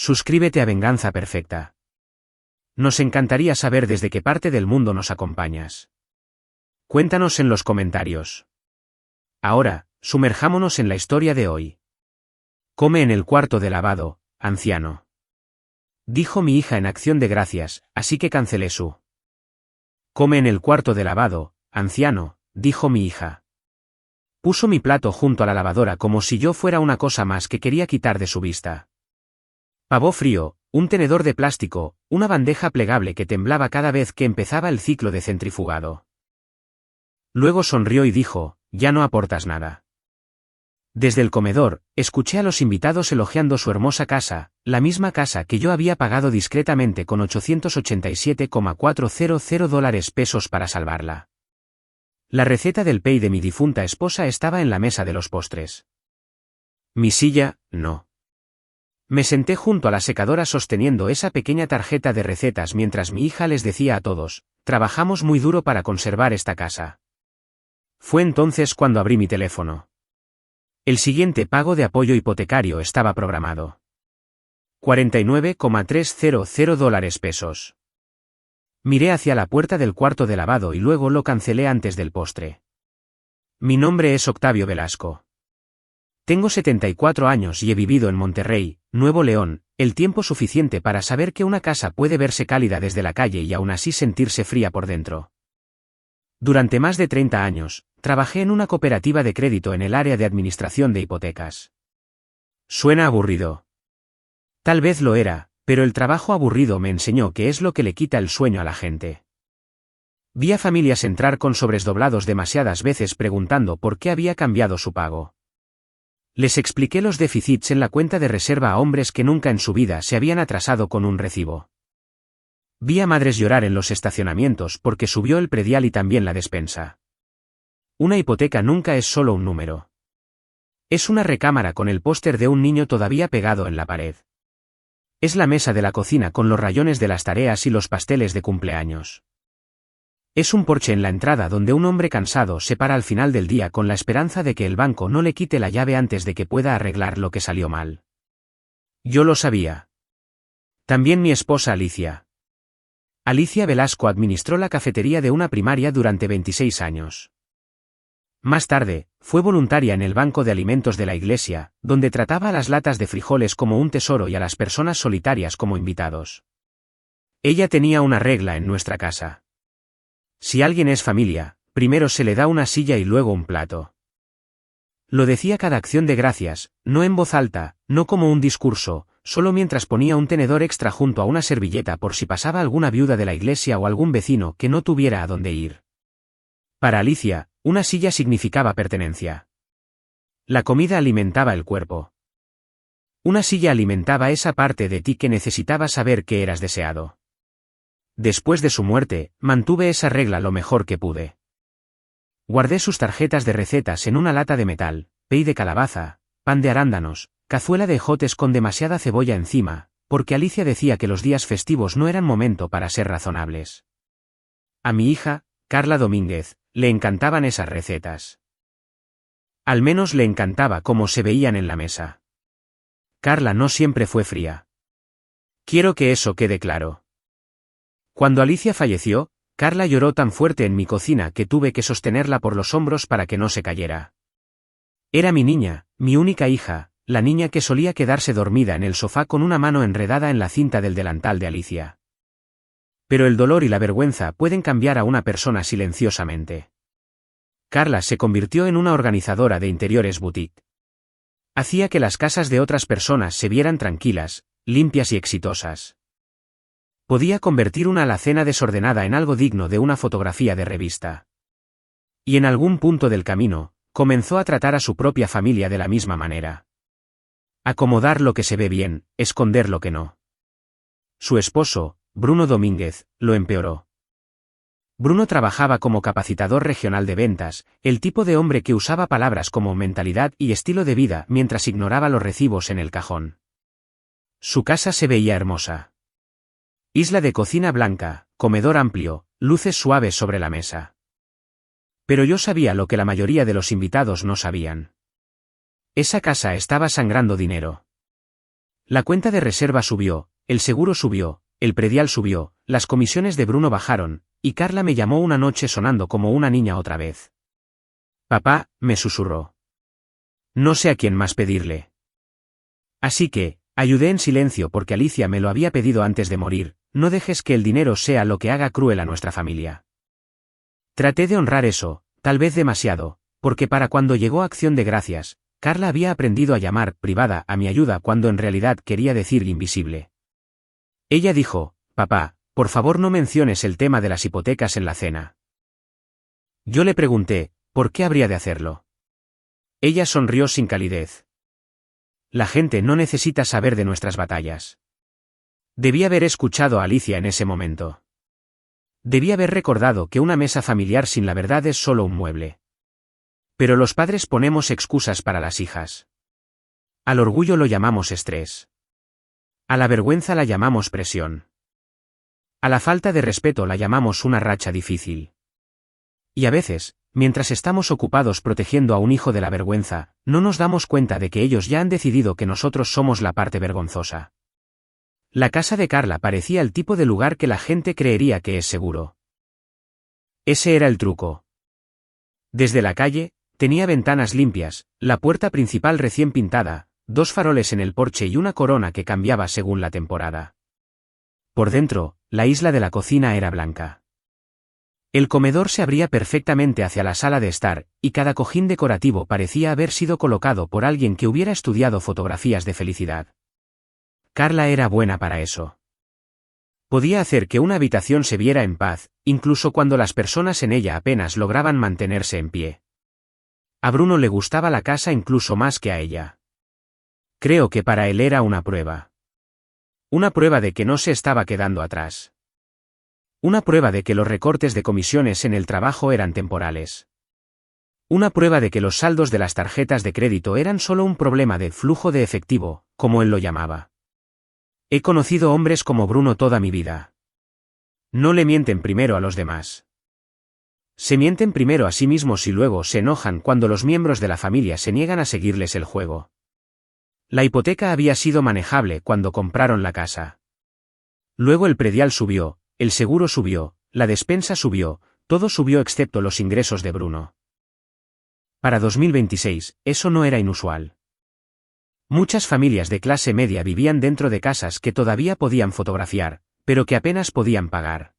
Suscríbete a Venganza Perfecta. Nos encantaría saber desde qué parte del mundo nos acompañas. Cuéntanos en los comentarios. Ahora, sumerjámonos en la historia de hoy. Come en el cuarto de lavado, anciano. Dijo mi hija en acción de gracias, así que cancelé su. Come en el cuarto de lavado, anciano, dijo mi hija. Puso mi plato junto a la lavadora como si yo fuera una cosa más que quería quitar de su vista. Pavó frío, un tenedor de plástico, una bandeja plegable que temblaba cada vez que empezaba el ciclo de centrifugado. Luego sonrió y dijo, ya no aportas nada. Desde el comedor, escuché a los invitados elogiando su hermosa casa, la misma casa que yo había pagado discretamente con $887,400 para salvarla. La receta del pay de mi difunta esposa estaba en la mesa de los postres. Mi silla, no. Me senté junto a la secadora sosteniendo esa pequeña tarjeta de recetas mientras mi hija les decía a todos, trabajamos muy duro para conservar esta casa. Fue entonces cuando abrí mi teléfono. El siguiente pago de apoyo hipotecario estaba programado. $49,300. Miré hacia la puerta del cuarto de lavado y luego lo cancelé antes del postre. Mi nombre es Octavio Velasco. Tengo 74 años y he vivido en Monterrey, Nuevo León, el tiempo suficiente para saber que una casa puede verse cálida desde la calle y aún así sentirse fría por dentro. Durante más de 30 años, trabajé en una cooperativa de crédito en el área de administración de hipotecas. Suena aburrido. Tal vez lo era, pero el trabajo aburrido me enseñó que es lo que le quita el sueño a la gente. Vi a familias entrar con sobres doblados demasiadas veces preguntando por qué había cambiado su pago. Les expliqué los déficits en la cuenta de reserva a hombres que nunca en su vida se habían atrasado con un recibo. Vi a madres llorar en los estacionamientos porque subió el predial y también la despensa. Una hipoteca nunca es solo un número. Es una recámara con el póster de un niño todavía pegado en la pared. Es la mesa de la cocina con los rayones de las tareas y los pasteles de cumpleaños. Es un porche en la entrada donde un hombre cansado se para al final del día con la esperanza de que el banco no le quite la llave antes de que pueda arreglar lo que salió mal. Yo lo sabía. También mi esposa Alicia. Alicia Velasco administró la cafetería de una primaria durante 26 años. Más tarde, fue voluntaria en el banco de alimentos de la iglesia, donde trataba a las latas de frijoles como un tesoro y a las personas solitarias como invitados. Ella tenía una regla en nuestra casa. Si alguien es familia, primero se le da una silla y luego un plato. Lo decía cada acción de gracias, no en voz alta, no como un discurso, solo mientras ponía un tenedor extra junto a una servilleta por si pasaba alguna viuda de la iglesia o algún vecino que no tuviera a dónde ir. Para Alicia, una silla significaba pertenencia. La comida alimentaba el cuerpo. Una silla alimentaba esa parte de ti que necesitaba saber que eras deseado. Después de su muerte, mantuve esa regla lo mejor que pude. Guardé sus tarjetas de recetas en una lata de metal, pay de calabaza, pan de arándanos, cazuela de ejotes con demasiada cebolla encima, porque Alicia decía que los días festivos no eran momento para ser razonables. A mi hija, Carla Domínguez, le encantaban esas recetas. Al menos le encantaba cómo se veían en la mesa. Carla no siempre fue fría. Quiero que eso quede claro. Cuando Alicia falleció, Carla lloró tan fuerte en mi cocina que tuve que sostenerla por los hombros para que no se cayera. Era mi niña, mi única hija, la niña que solía quedarse dormida en el sofá con una mano enredada en la cinta del delantal de Alicia. Pero el dolor y la vergüenza pueden cambiar a una persona silenciosamente. Carla se convirtió en una organizadora de interiores boutique. Hacía que las casas de otras personas se vieran tranquilas, limpias y exitosas. Podía convertir una alacena desordenada en algo digno de una fotografía de revista. Y en algún punto del camino, comenzó a tratar a su propia familia de la misma manera. Acomodar lo que se ve bien, esconder lo que no. Su esposo, Bruno Domínguez, lo empeoró. Bruno trabajaba como capacitador regional de ventas, el tipo de hombre que usaba palabras como mentalidad y estilo de vida mientras ignoraba los recibos en el cajón. Su casa se veía hermosa. Isla de cocina blanca, comedor amplio, luces suaves sobre la mesa. Pero yo sabía lo que la mayoría de los invitados no sabían. Esa casa estaba sangrando dinero. La cuenta de reserva subió, el seguro subió, el predial subió, las comisiones de Bruno bajaron, y Carla me llamó una noche sonando como una niña otra vez. Papá, me susurró. No sé a quién más pedirle. Así que, ayudé en silencio porque Alicia me lo había pedido antes de morir, no dejes que el dinero sea lo que haga cruel a nuestra familia. Traté de honrar eso, tal vez demasiado, porque para cuando llegó Acción de Gracias, Carla había aprendido a llamar privada a mi ayuda cuando en realidad quería decir invisible. Ella dijo, papá, por favor no menciones el tema de las hipotecas en la cena. Yo le pregunté, ¿por qué habría de hacerlo? Ella sonrió sin calidez. La gente no necesita saber de nuestras batallas. Debí haber escuchado a Alicia en ese momento. Debí haber recordado que una mesa familiar sin la verdad es solo un mueble. Pero los padres ponemos excusas para las hijas. Al orgullo lo llamamos estrés. A la vergüenza la llamamos presión. A la falta de respeto la llamamos una racha difícil. Y a veces, mientras estamos ocupados protegiendo a un hijo de la vergüenza, no nos damos cuenta de que ellos ya han decidido que nosotros somos la parte vergonzosa. La casa de Carla parecía el tipo de lugar que la gente creería que es seguro. Ese era el truco. Desde la calle, tenía ventanas limpias, la puerta principal recién pintada, 2 faroles en el porche y una corona que cambiaba según la temporada. Por dentro, la isla de la cocina era blanca. El comedor se abría perfectamente hacia la sala de estar, y cada cojín decorativo parecía haber sido colocado por alguien que hubiera estudiado fotografías de felicidad. Carla era buena para eso. Podía hacer que una habitación se viera en paz, incluso cuando las personas en ella apenas lograban mantenerse en pie. A Bruno le gustaba la casa incluso más que a ella. Creo que para él era una prueba. Una prueba de que no se estaba quedando atrás. Una prueba de que los recortes de comisiones en el trabajo eran temporales. Una prueba de que los saldos de las tarjetas de crédito eran solo un problema de flujo de efectivo, como él lo llamaba. He conocido hombres como Bruno toda mi vida. No le mienten primero a los demás. Se mienten primero a sí mismos y luego se enojan cuando los miembros de la familia se niegan a seguirles el juego. La hipoteca había sido manejable cuando compraron la casa. Luego el predial subió, el seguro subió, la despensa subió, todo subió excepto los ingresos de Bruno. Para 2026, eso no era inusual. Muchas familias de clase media vivían dentro de casas que todavía podían fotografiar, pero que apenas podían pagar.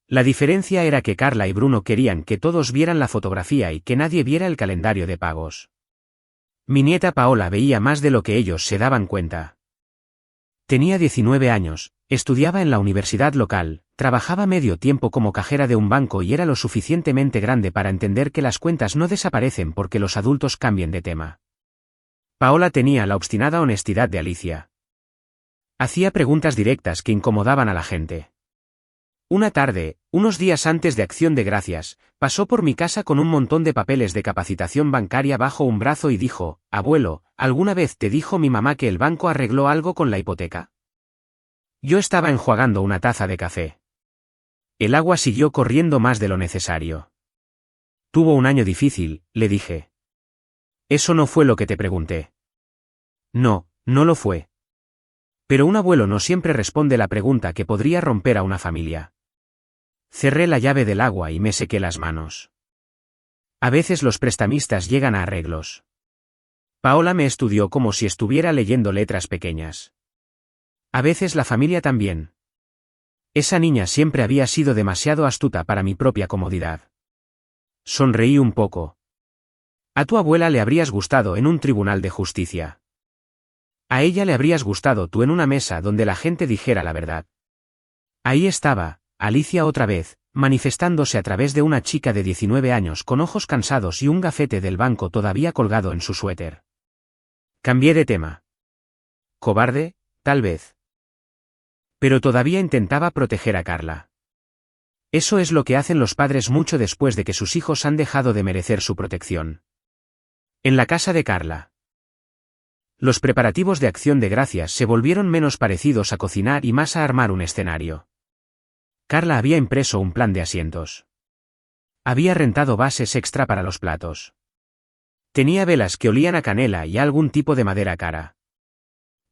La diferencia era que Carla y Bruno querían que todos vieran la fotografía y que nadie viera el calendario de pagos. Mi nieta Paola veía más de lo que ellos se daban cuenta. Tenía 19 años, estudiaba en la universidad local, trabajaba medio tiempo como cajera de un banco y era lo suficientemente grande para entender que las cuentas no desaparecen porque los adultos cambien de tema. Paola tenía la obstinada honestidad de Alicia. Hacía preguntas directas que incomodaban a la gente. Una tarde, unos días antes de Acción de Gracias, pasó por mi casa con un montón de papeles de capacitación bancaria bajo un brazo y dijo, «Abuelo, ¿alguna vez te dijo mi mamá que el banco arregló algo con la hipoteca?» Yo estaba enjuagando una taza de café. El agua siguió corriendo más de lo necesario. Tuvo un año difícil, le dije. Eso no fue lo que te pregunté. No, no lo fue. Pero un abuelo no siempre responde la pregunta que podría romper a una familia. Cerré la llave del agua y me sequé las manos. A veces los prestamistas llegan a arreglos. Paola me estudió como si estuviera leyendo letras pequeñas. A veces la familia también. Esa niña siempre había sido demasiado astuta para mi propia comodidad. Sonreí un poco. A tu abuela le habrías gustado en un tribunal de justicia. A ella le habrías gustado tú en una mesa donde la gente dijera la verdad. Ahí estaba, Alicia otra vez, manifestándose a través de una chica de 19 años con ojos cansados y un gafete del banco todavía colgado en su suéter. Cambié de tema. Cobarde, tal vez. Pero todavía intentaba proteger a Carla. Eso es lo que hacen los padres mucho después de que sus hijos han dejado de merecer su protección. En la casa de Carla. Los preparativos de Acción de Gracias se volvieron menos parecidos a cocinar y más a armar un escenario. Carla había impreso un plan de asientos. Había rentado bases extra para los platos. Tenía velas que olían a canela y algún tipo de madera cara.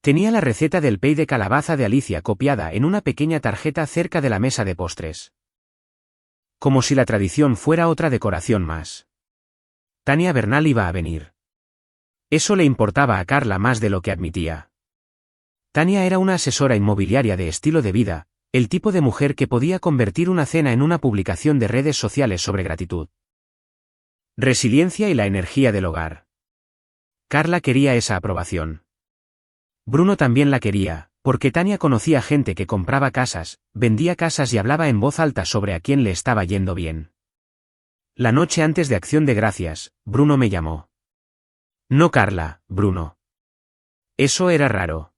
Tenía la receta del pay de calabaza de Alicia copiada en una pequeña tarjeta cerca de la mesa de postres. Como si la tradición fuera otra decoración más. Tania Bernal iba a venir. Eso le importaba a Carla más de lo que admitía. Tania era una asesora inmobiliaria de estilo de vida, el tipo de mujer que podía convertir una cena en una publicación de redes sociales sobre gratitud. Resiliencia y la energía del hogar. Carla quería esa aprobación. Bruno también la quería, porque Tania conocía gente que compraba casas, vendía casas y hablaba en voz alta sobre a quién le estaba yendo bien. La noche antes de Acción de Gracias, Bruno me llamó. No Carla, Bruno. Eso era raro.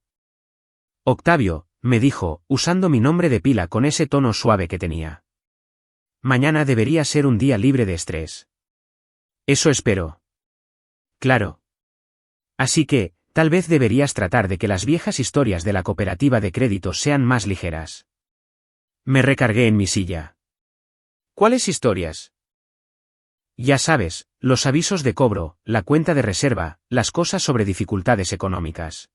Octavio, me dijo, usando mi nombre de pila con ese tono suave que tenía. Mañana debería ser un día libre de estrés. Eso espero. Claro. Así que, tal vez deberías tratar de que las viejas historias de la cooperativa de crédito sean más ligeras. Me recargué en mi silla. ¿Cuáles historias? Ya sabes, los avisos de cobro, la cuenta de reserva, las cosas sobre dificultades económicas.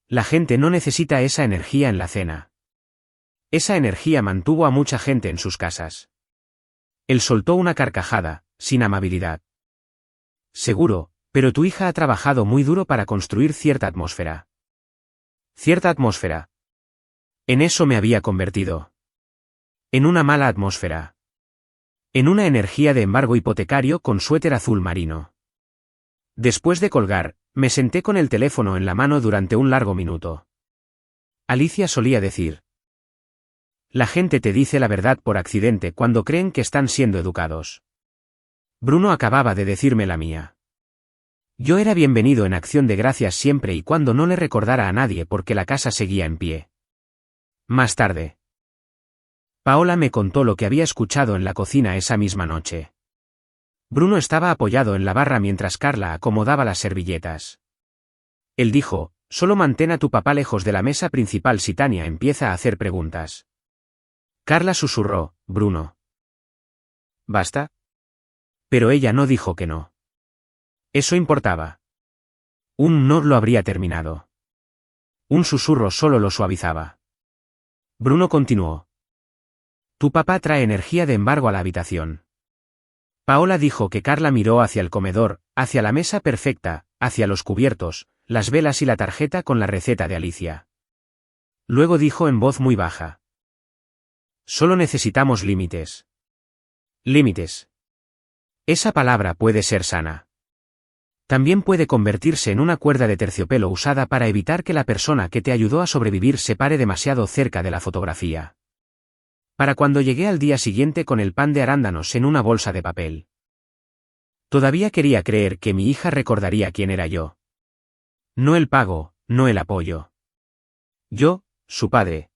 La gente no necesita esa energía en la cena. Esa energía mantuvo a mucha gente en sus casas. Él soltó una carcajada, sin amabilidad. Seguro, pero tu hija ha trabajado muy duro para construir cierta atmósfera. ¿Cierta atmósfera? En eso me había convertido. En una mala atmósfera. En una energía de embargo hipotecario con suéter azul marino. Después de colgar, me senté con el teléfono en la mano durante un largo minuto. Alicia solía decir: la gente te dice la verdad por accidente cuando creen que están siendo educados. Bruno acababa de decirme la mía. Yo era bienvenido en Acción de Gracias siempre y cuando no le recordara a nadie porque la casa seguía en pie. Más tarde, Paola me contó lo que había escuchado en la cocina esa misma noche. Bruno estaba apoyado en la barra mientras Carla acomodaba las servilletas. Él dijo: solo mantén a tu papá lejos de la mesa principal si Tania empieza a hacer preguntas. Carla susurró: Bruno. ¿Basta? Pero ella no dijo que no. Eso importaba. Un no lo habría terminado. Un susurro solo lo suavizaba. Bruno continuó: tu papá trae energía de embargo a la habitación. Paola dijo que Carla miró hacia el comedor, hacia la mesa perfecta, hacia los cubiertos, las velas y la tarjeta con la receta de Alicia. Luego dijo en voz muy baja: solo necesitamos límites. Límites. Esa palabra puede ser sana. También puede convertirse en una cuerda de terciopelo usada para evitar que la persona que te ayudó a sobrevivir se pare demasiado cerca de la fotografía. Para cuando llegué al día siguiente con el pan de arándanos en una bolsa de papel. Todavía quería creer que mi hija recordaría quién era yo. No el pago, no el apoyo. Yo, su padre.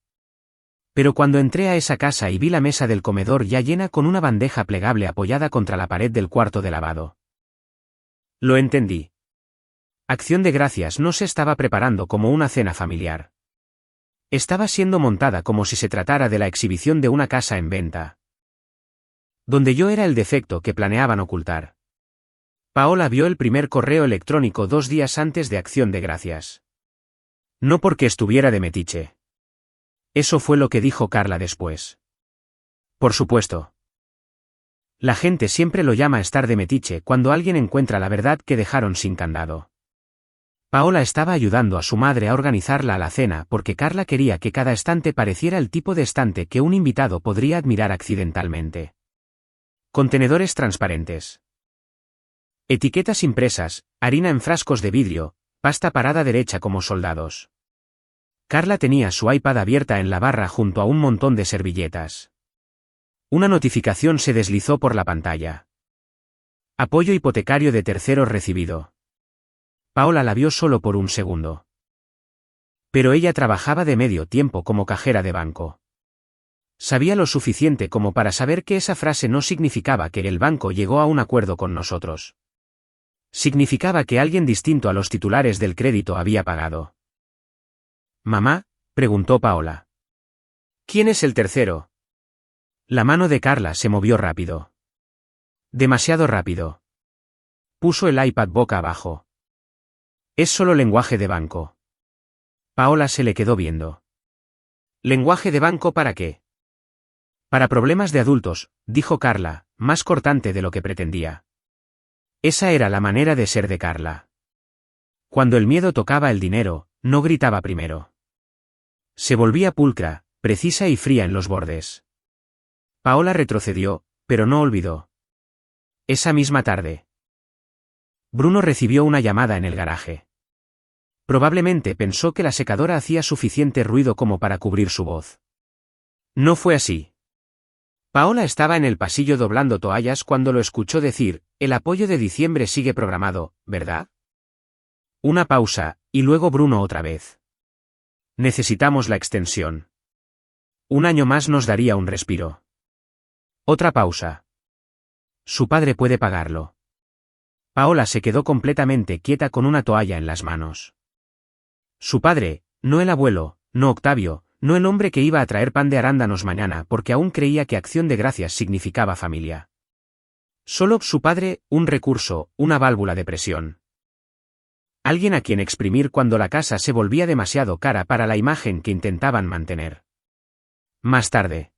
Pero cuando entré a esa casa y vi la mesa del comedor ya llena con una bandeja plegable apoyada contra la pared del cuarto de lavado. Lo entendí. Acción de Gracias no se estaba preparando como una cena familiar. Estaba siendo montada como si se tratara de la exhibición de una casa en venta. Donde yo era el defecto que planeaban ocultar. Paola vio el primer correo electrónico 2 días antes de Acción de Gracias. No porque estuviera de metiche. Eso fue lo que dijo Carla después. Por supuesto. La gente siempre lo llama estar de metiche cuando alguien encuentra la verdad que dejaron sin candado. Paola estaba ayudando a su madre a organizar la alacena porque Carla quería que cada estante pareciera el tipo de estante que un invitado podría admirar accidentalmente. Contenedores transparentes. Etiquetas impresas, harina en frascos de vidrio, pasta parada derecha como soldados. Carla tenía su iPad abierta en la barra junto a un montón de servilletas. Una notificación se deslizó por la pantalla. Apoyo hipotecario de terceros recibido. Paola la vio solo por un segundo. Pero ella trabajaba de medio tiempo como cajera de banco. Sabía lo suficiente como para saber que esa frase no significaba que el banco llegó a un acuerdo con nosotros. Significaba que alguien distinto a los titulares del crédito había pagado. «¿Mamá?», preguntó Paola. «¿Quién es el tercero?». La mano de Carla se movió rápido. Demasiado rápido. Puso el iPad boca abajo. Es solo lenguaje de banco. Paola se le quedó viendo. ¿Lenguaje de banco para qué? Para problemas de adultos, dijo Carla, más cortante de lo que pretendía. Esa era la manera de ser de Carla. Cuando el miedo tocaba el dinero, no gritaba primero. Se volvía pulcra, precisa y fría en los bordes. Paola retrocedió, pero no olvidó. Esa misma tarde. Bruno recibió una llamada en el garaje. Probablemente pensó que la secadora hacía suficiente ruido como para cubrir su voz. No fue así. Paola estaba en el pasillo doblando toallas cuando lo escuchó decir, el apoyo de diciembre sigue programado, ¿verdad? Una pausa, y luego Bruno otra vez. Necesitamos la extensión. Un año más nos daría un respiro. Otra pausa. Su padre puede pagarlo. Paola se quedó completamente quieta con una toalla en las manos. Su padre, no el abuelo, no Octavio, no el hombre que iba a traer pan de arándanos mañana porque aún creía que Acción de Gracias significaba familia. Solo su padre, un recurso, una válvula de presión. Alguien a quien exprimir cuando la casa se volvía demasiado cara para la imagen que intentaban mantener. Más tarde.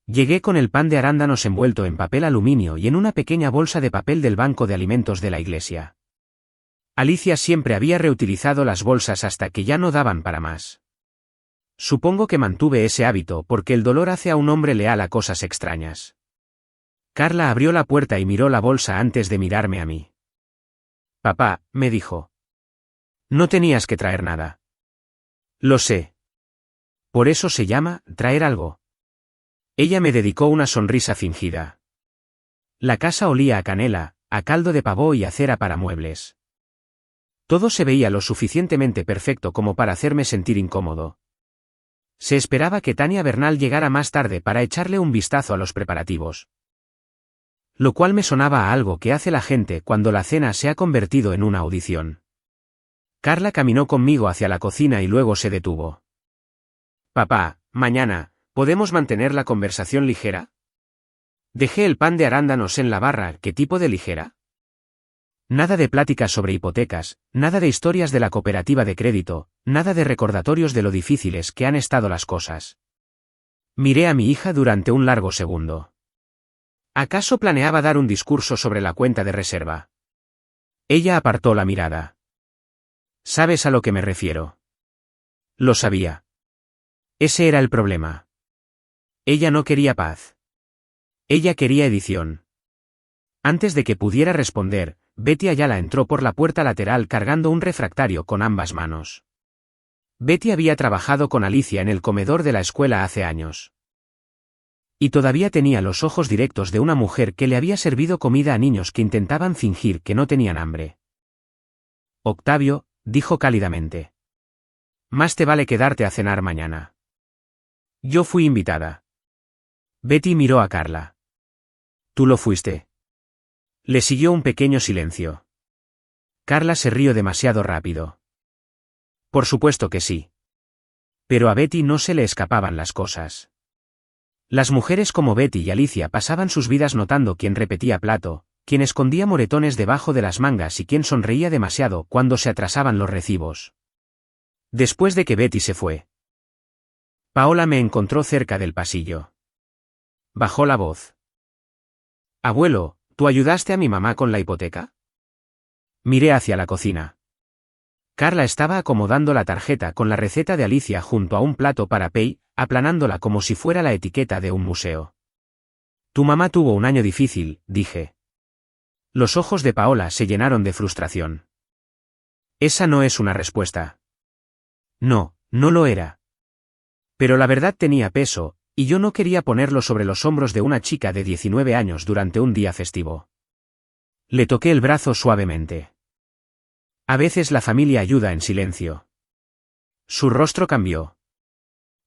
Llegué con el pan de arándanos envuelto en papel aluminio y en una pequeña bolsa de papel del banco de alimentos de la iglesia. Alicia siempre había reutilizado las bolsas hasta que ya no daban para más. Supongo que mantuve ese hábito porque el dolor hace a un hombre leal a cosas extrañas. Carla abrió la puerta y miró la bolsa antes de mirarme a mí. Papá, me dijo. No tenías que traer nada. Lo sé. Por eso se llama, traer algo. Ella me dedicó una sonrisa fingida. La casa olía a canela, a caldo de pavó y a cera para muebles. Todo se veía lo suficientemente perfecto como para hacerme sentir incómodo. Se esperaba que Tania Bernal llegara más tarde para echarle un vistazo a los preparativos. Lo cual me sonaba a algo que hace la gente cuando la cena se ha convertido en una audición. Carla caminó conmigo hacia la cocina y luego se detuvo. Papá, mañana, ¿podemos mantener la conversación ligera? Dejé el pan de arándanos en la barra, ¿qué tipo de ligera? Nada de pláticas sobre hipotecas, nada de historias de la cooperativa de crédito, nada de recordatorios de lo difíciles que han estado las cosas. Miré a mi hija durante un largo segundo. ¿Acaso planeaba dar un discurso sobre la cuenta de reserva? Ella apartó la mirada. ¿Sabes a lo que me refiero? Lo sabía. Ese era el problema. Ella no quería paz. Ella quería edición. Antes de que pudiera responder, Betty Ayala entró por la puerta lateral cargando un refractario con ambas manos. Betty había trabajado con Alicia en el comedor de la escuela hace años. Y todavía tenía los ojos directos de una mujer que le había servido comida a niños que intentaban fingir que no tenían hambre. Octavio, dijo cálidamente. Más te vale quedarte a cenar mañana. Yo fui invitada. Betty miró a Carla. ¿Tú lo fuiste? Le siguió un pequeño silencio. Carla se rió demasiado rápido. Por supuesto que sí. Pero a Betty no se le escapaban las cosas. Las mujeres como Betty y Alicia pasaban sus vidas notando quién repetía plato, quién escondía moretones debajo de las mangas y quién sonreía demasiado cuando se atrasaban los recibos. Después de que Betty se fue, Paola me encontró cerca del pasillo. Bajó la voz. Abuelo, ¿tú ayudaste a mi mamá con la hipoteca? Miré hacia la cocina. Carla estaba acomodando la tarjeta con la receta de Alicia junto a un plato para Pei, aplanándola como si fuera la etiqueta de un museo. Tu mamá tuvo un año difícil, dije. Los ojos de Paola se llenaron de frustración. Esa no es una respuesta. No, no lo era. Pero la verdad tenía peso, y yo no quería ponerlo sobre los hombros de una chica de 19 años durante un día festivo. Le toqué el brazo suavemente. A veces la familia ayuda en silencio. Su rostro cambió.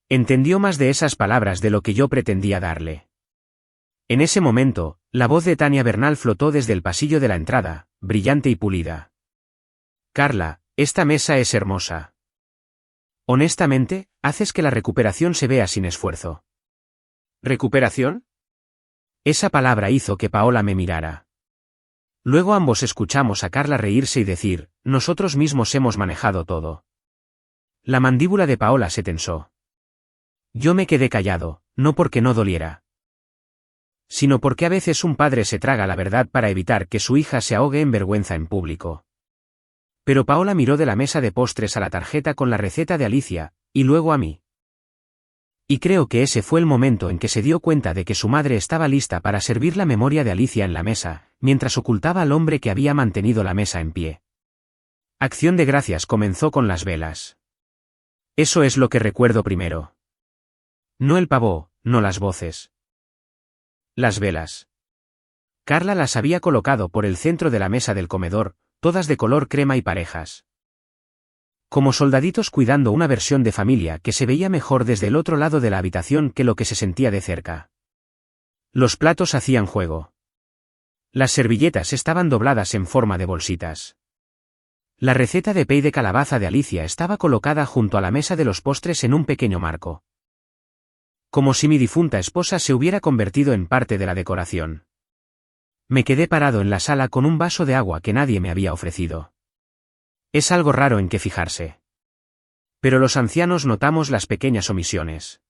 Entendió más de esas palabras de lo que yo pretendía darle. En ese momento, la voz de Tania Bernal flotó desde el pasillo de la entrada, brillante y pulida. Carla, esta mesa es hermosa. Honestamente, haces que la recuperación se vea sin esfuerzo. ¿Recuperación? Esa palabra hizo que Paola me mirara. Luego ambos escuchamos a Carla reírse y decir, nosotros mismos hemos manejado todo. La mandíbula de Paola se tensó. Yo me quedé callado, no porque no doliera, sino porque a veces un padre se traga la verdad para evitar que su hija se ahogue en vergüenza en público. Pero Paola miró de la mesa de postres a la tarjeta con la receta de Alicia, y luego a mí. Y creo que ese fue el momento en que se dio cuenta de que su madre estaba lista para servir la memoria de Alicia en la mesa, mientras ocultaba al hombre que había mantenido la mesa en pie. Acción de Gracias comenzó con las velas. Eso es lo que recuerdo primero. No el pavó, no las voces. Las velas. Carla las había colocado por el centro de la mesa del comedor, todas de color crema y parejas. Como soldaditos cuidando una versión de familia que se veía mejor desde el otro lado de la habitación que lo que se sentía de cerca. Los platos hacían juego. Las servilletas estaban dobladas en forma de bolsitas. La receta de pay de calabaza de Alicia estaba colocada junto a la mesa de los postres en un pequeño marco. Como si mi difunta esposa se hubiera convertido en parte de la decoración. Me quedé parado en la sala con un vaso de agua que nadie me había ofrecido. Es algo raro en qué fijarse. Pero los ancianos notamos las pequeñas omisiones.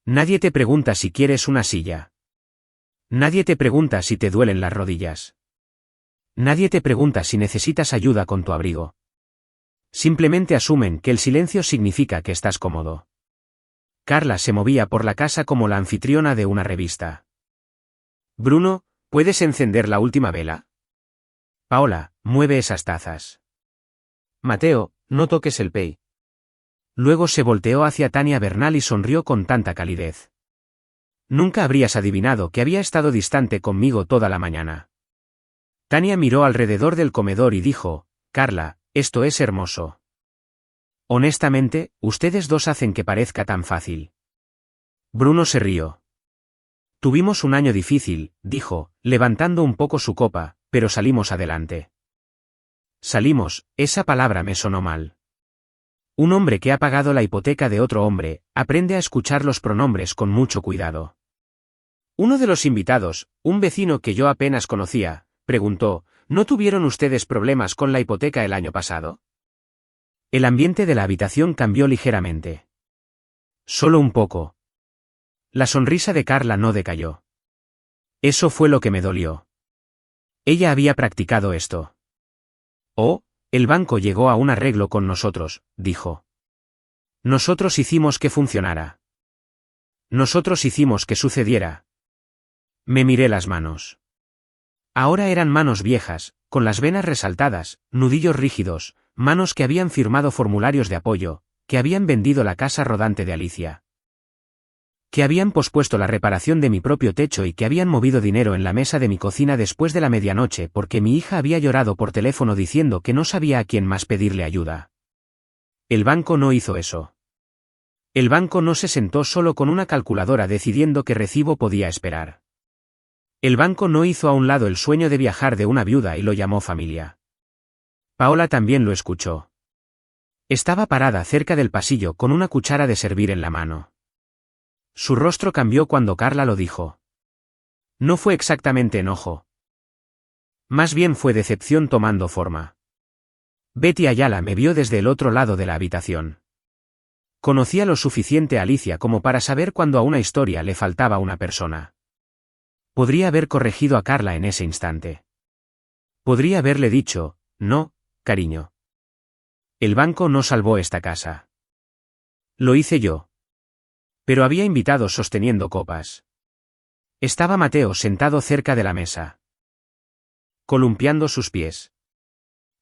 Nadie te pregunta si quieres una silla. Nadie te pregunta si te duelen las rodillas. Nadie te pregunta si necesitas ayuda con tu abrigo. Simplemente asumen que el silencio significa que estás cómodo. Carla se movía por la casa como la anfitriona de una revista. Bruno, ¿puedes encender la última vela? Paola, mueve esas tazas. Mateo, no toques el pay. Luego se volteó hacia Tania Bernal y sonrió con tanta calidez. Nunca habrías adivinado que había estado distante conmigo toda la mañana. Tania miró alrededor del comedor y dijo, Carla, esto es hermoso. Honestamente, ustedes dos hacen que parezca tan fácil. Bruno se rió. Tuvimos un año difícil, dijo, levantando un poco su copa, pero salimos adelante. Salimos, esa palabra me sonó mal. Un hombre que ha pagado la hipoteca de otro hombre, aprende a escuchar los pronombres con mucho cuidado. Uno de los invitados, un vecino que yo apenas conocía, preguntó, ¿no tuvieron ustedes problemas con la hipoteca el año pasado? El ambiente de la habitación cambió ligeramente. Solo un poco. La sonrisa de Carla no decayó. Eso fue lo que me dolió. Ella había practicado esto. Oh, el banco llegó a un arreglo con nosotros, dijo. Nosotros hicimos que funcionara. Nosotros hicimos que sucediera. Me miré las manos. Ahora eran manos viejas, con las venas resaltadas, nudillos rígidos, manos que habían firmado formularios de apoyo, que habían vendido la casa rodante de Alicia. Que habían pospuesto la reparación de mi propio techo y que habían movido dinero en la mesa de mi cocina después de la medianoche porque mi hija había llorado por teléfono diciendo que no sabía a quién más pedirle ayuda. El banco no hizo eso. El banco no se sentó solo con una calculadora decidiendo qué recibo podía esperar. El banco no hizo a un lado el sueño de viajar de una viuda y lo llamó familia. Paola también lo escuchó. Estaba parada cerca del pasillo con una cuchara de servir en la mano. Su rostro cambió cuando Carla lo dijo. No fue exactamente enojo. Más bien fue decepción tomando forma. Betty Ayala me vio desde el otro lado de la habitación. Conocía lo suficiente a Alicia como para saber cuando a una historia le faltaba una persona. Podría haber corregido a Carla en ese instante. Podría haberle dicho, no, cariño. El banco no salvó esta casa. Lo hice yo. Pero había invitados sosteniendo copas. Estaba Mateo sentado cerca de la mesa, columpiando sus pies.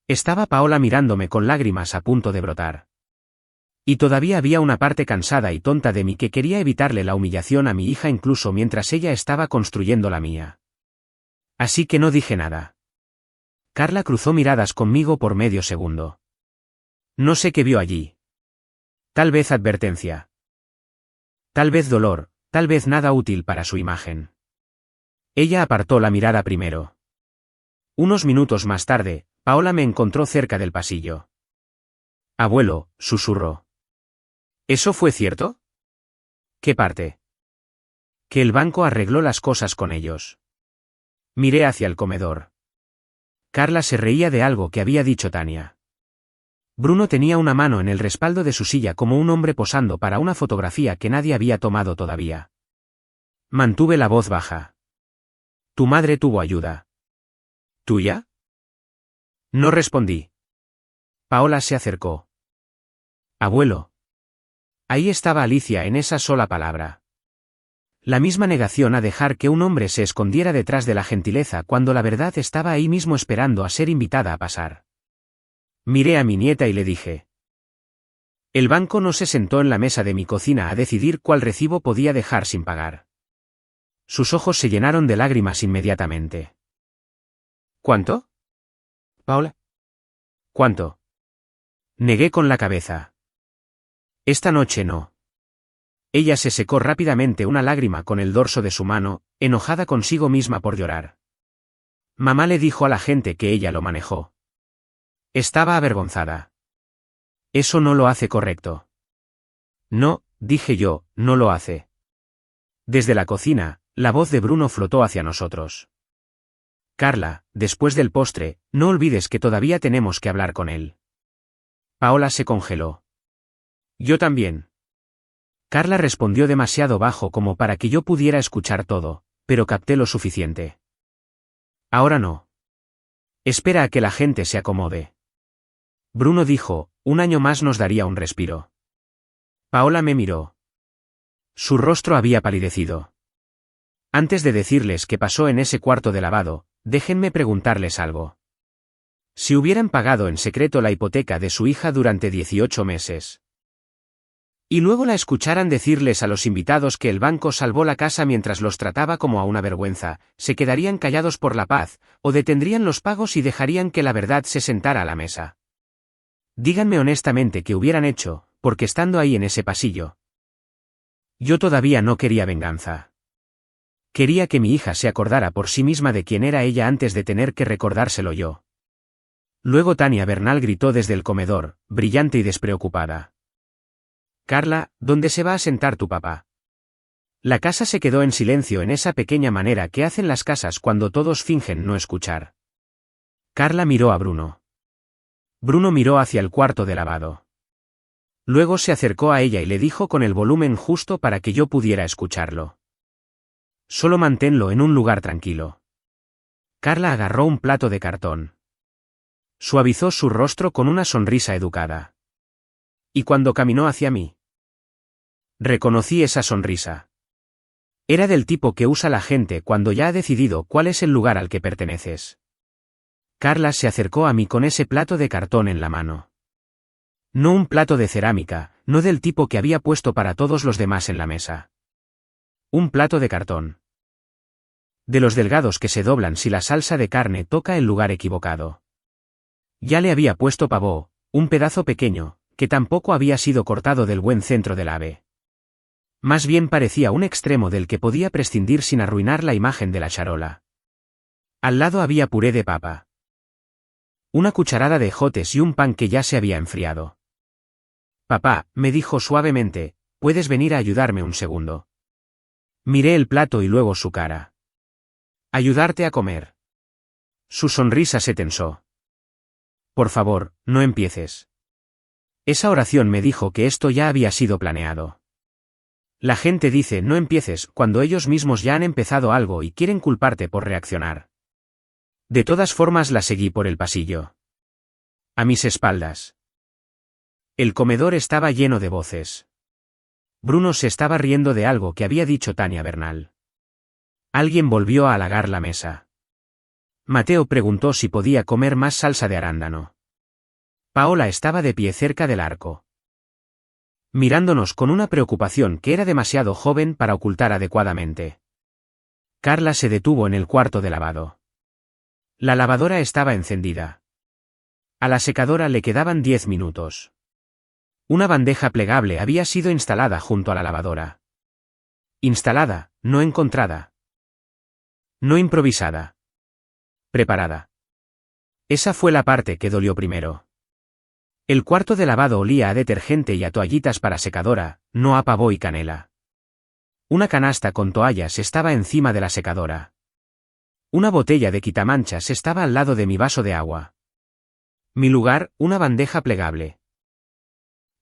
Estaba Paola mirándome con lágrimas a punto de brotar. Y todavía había una parte cansada y tonta de mí que quería evitarle la humillación a mi hija incluso mientras ella estaba construyendo la mía. Así que no dije nada. Carla cruzó miradas conmigo por medio segundo. No sé qué vio allí. Tal vez advertencia. Tal vez dolor, tal vez nada útil para su imagen. Ella apartó la mirada primero. Unos minutos más tarde, Paola me encontró cerca del pasillo. Abuelo, susurró. ¿Eso fue cierto? ¿Qué parte? Que el banco arregló las cosas con ellos. Miré hacia el comedor. Carla se reía de algo que había dicho Tania. Bruno tenía una mano en el respaldo de su silla como un hombre posando para una fotografía que nadie había tomado todavía. Mantuve la voz baja. Tu madre tuvo ayuda. ¿Tuya? No respondí. Paola se acercó. Abuelo. Ahí estaba Alicia en esa sola palabra. La misma negación a dejar que un hombre se escondiera detrás de la gentileza cuando la verdad estaba ahí mismo esperando a ser invitada a pasar. Miré a mi nieta y le dije. El banco no se sentó en la mesa de mi cocina a decidir cuál recibo podía dejar sin pagar. Sus ojos se llenaron de lágrimas inmediatamente. ¿Cuánto? Paola. ¿Cuánto? Negué con la cabeza. Esta noche no. Ella se secó rápidamente una lágrima con el dorso de su mano, enojada consigo misma por llorar. Mamá le dijo a la gente que ella lo manejó. Estaba avergonzada. Eso no lo hace correcto. No, dije yo, no lo hace. Desde la cocina, la voz de Bruno flotó hacia nosotros. Carla, después del postre, no olvides que todavía tenemos que hablar con él. Paola se congeló. Yo también. Carla respondió demasiado bajo como para que yo pudiera escuchar todo, pero capté lo suficiente. Ahora no. Espera a que la gente se acomode. Bruno dijo, un año más nos daría un respiro. Paola me miró. Su rostro había palidecido. Antes de decirles qué pasó en ese cuarto de lavado, déjenme preguntarles algo. Si hubieran pagado en secreto la hipoteca de su hija durante 18 meses. Y luego la escucharan decirles a los invitados que el banco salvó la casa mientras los trataba como a una vergüenza, ¿se quedarían callados por la paz, o detendrían los pagos y dejarían que la verdad se sentara a la mesa? Díganme honestamente qué hubieran hecho, porque estando ahí en ese pasillo. Yo todavía no quería venganza. Quería que mi hija se acordara por sí misma de quién era ella antes de tener que recordárselo yo. Luego Tania Bernal gritó desde el comedor, brillante y despreocupada. Carla, ¿dónde se va a sentar tu papá? La casa se quedó en silencio en esa pequeña manera que hacen las casas cuando todos fingen no escuchar. Carla miró a Bruno. Bruno miró hacia el cuarto de lavado. Luego se acercó a ella y le dijo con el volumen justo para que yo pudiera escucharlo. Solo manténlo en un lugar tranquilo. Carla agarró un plato de cartón. Suavizó su rostro con una sonrisa educada. Y cuando caminó hacia mí. Reconocí esa sonrisa. Era del tipo que usa la gente cuando ya ha decidido cuál es el lugar al que perteneces. Carla se acercó a mí con ese plato de cartón en la mano. No un plato de cerámica, no del tipo que había puesto para todos los demás en la mesa. Un plato de cartón. De los delgados que se doblan si la salsa de carne toca el lugar equivocado. Ya le había puesto pavó, un pedazo pequeño, que tampoco había sido cortado del buen centro del ave. Más bien parecía un extremo del que podía prescindir sin arruinar la imagen de la charola. Al lado había puré de papa. Una cucharada de ejotes y un pan que ya se había enfriado. Papá, me dijo suavemente, ¿puedes venir a ayudarme un segundo? Miré el plato y luego su cara. ¿Ayudarte a comer? Su sonrisa se tensó. Por favor, no empieces. Esa oración me dijo que esto ya había sido planeado. La gente dice no empieces cuando ellos mismos ya han empezado algo y quieren culparte por reaccionar. De todas formas la seguí por el pasillo. A mis espaldas. El comedor estaba lleno de voces. Bruno se estaba riendo de algo que había dicho Tania Bernal. Alguien volvió a halagar la mesa. Mateo preguntó si podía comer más salsa de arándano. Paola estaba de pie cerca del arco. Mirándonos con una preocupación que era demasiado joven para ocultar adecuadamente. Carla se detuvo en el cuarto de lavado. La lavadora estaba encendida. A la secadora le quedaban 10 minutos. Una bandeja plegable había sido instalada junto a la lavadora. Instalada, no encontrada. No improvisada. Preparada. Esa fue la parte que dolió primero. El cuarto de lavado olía a detergente y a toallitas para secadora, no a pavó y canela. Una canasta con toallas estaba encima de la secadora. Una botella de quitamanchas estaba al lado de mi vaso de agua. Mi lugar, una bandeja plegable.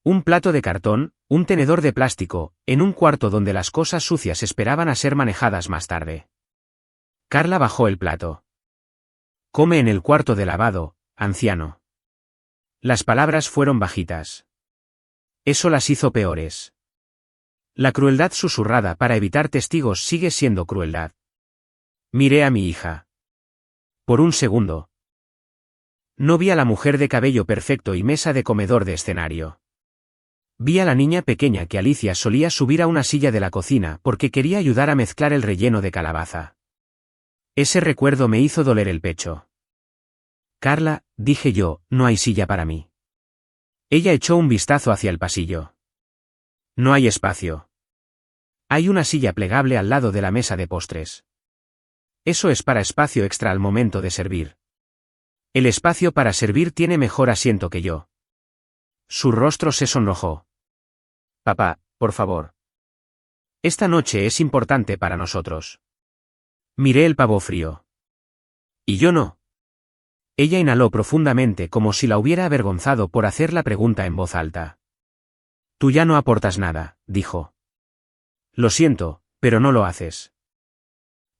Un plato de cartón, un tenedor de plástico, en un cuarto donde las cosas sucias esperaban a ser manejadas más tarde. Carla bajó el plato. Come en el cuarto de lavado, anciano. Las palabras fueron bajitas. Eso las hizo peores. La crueldad susurrada para evitar testigos sigue siendo crueldad. Miré a mi hija. Por un segundo. No vi a la mujer de cabello perfecto y mesa de comedor de escenario. Vi a la niña pequeña que Alicia solía subir a una silla de la cocina porque quería ayudar a mezclar el relleno de calabaza. Ese recuerdo me hizo doler el pecho. Carla, dije yo, no hay silla para mí. Ella echó un vistazo hacia el pasillo. No hay espacio. Hay una silla plegable al lado de la mesa de postres. Eso es para espacio extra al momento de servir. El espacio para servir tiene mejor asiento que yo. Su rostro se sonrojó. Papá, por favor. Esta noche es importante para nosotros. Miré el pavo frío. Y yo no. Ella inhaló profundamente como si la hubiera avergonzado por hacer la pregunta en voz alta. Tú ya no aportas nada, dijo. Lo siento, pero no lo haces.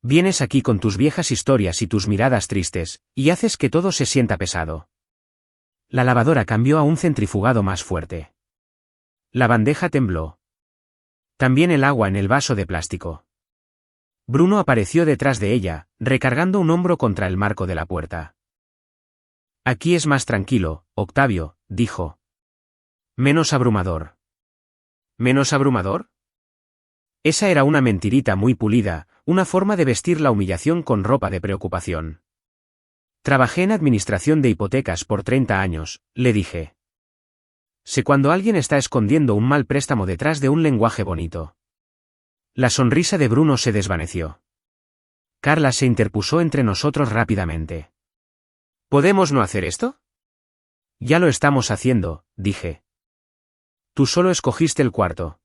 Vienes aquí con tus viejas historias y tus miradas tristes, y haces que todo se sienta pesado. La lavadora cambió a un centrifugado más fuerte. La bandeja tembló. También el agua en el vaso de plástico. Bruno apareció detrás de ella, recargando un hombro contra el marco de la puerta. Aquí es más tranquilo, Octavio, dijo. Menos abrumador. ¿Menos abrumador? Esa era una mentirita muy pulida, una forma de vestir la humillación con ropa de preocupación. Trabajé en administración de hipotecas por 30 años, le dije. Sé cuando alguien está escondiendo un mal préstamo detrás de un lenguaje bonito. La sonrisa de Bruno se desvaneció. Carla se interpuso entre nosotros rápidamente. ¿Podemos no hacer esto? Ya lo estamos haciendo, dije. Tú solo escogiste el cuarto.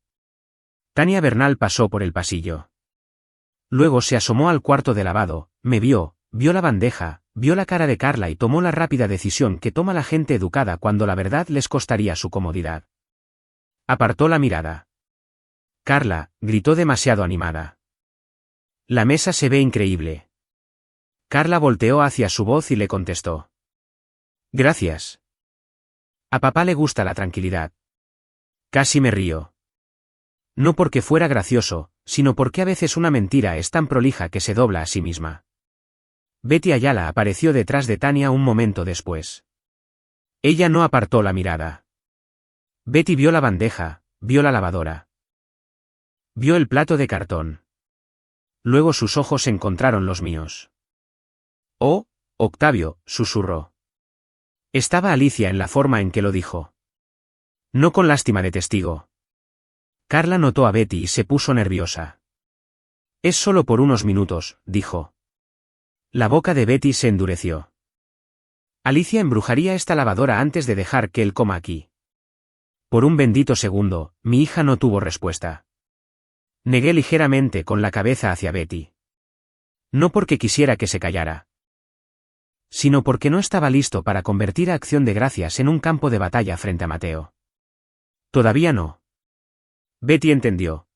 Tania Bernal pasó por el pasillo. Luego se asomó al cuarto de lavado, me vio la bandeja, vio la cara de Carla y tomó la rápida decisión que toma la gente educada cuando la verdad les costaría su comodidad. Apartó la mirada. Carla, gritó demasiado animada. La mesa se ve increíble. Carla volteó hacia su voz y le contestó. Gracias. A papá le gusta la tranquilidad. Casi me río. No porque fuera gracioso, sino porque a veces una mentira es tan prolija que se dobla a sí misma. Betty Ayala apareció detrás de Tania un momento después. Ella no apartó la mirada. Betty vio la bandeja, vio la lavadora. Vio el plato de cartón. Luego sus ojos encontraron los míos. Oh, Octavio, susurró. Estaba Alicia en la forma en que lo dijo. No con lástima de testigo. Carla notó a Betty y se puso nerviosa. Es solo por unos minutos, dijo. La boca de Betty se endureció. Alicia embrujaría esta lavadora antes de dejar que él coma aquí. Por un bendito segundo, mi hija no tuvo respuesta. Negué ligeramente con la cabeza hacia Betty. No porque quisiera que se callara, sino porque no estaba listo para convertir a Acción de Gracias en un campo de batalla frente a Mateo. Todavía no. Betty entendió.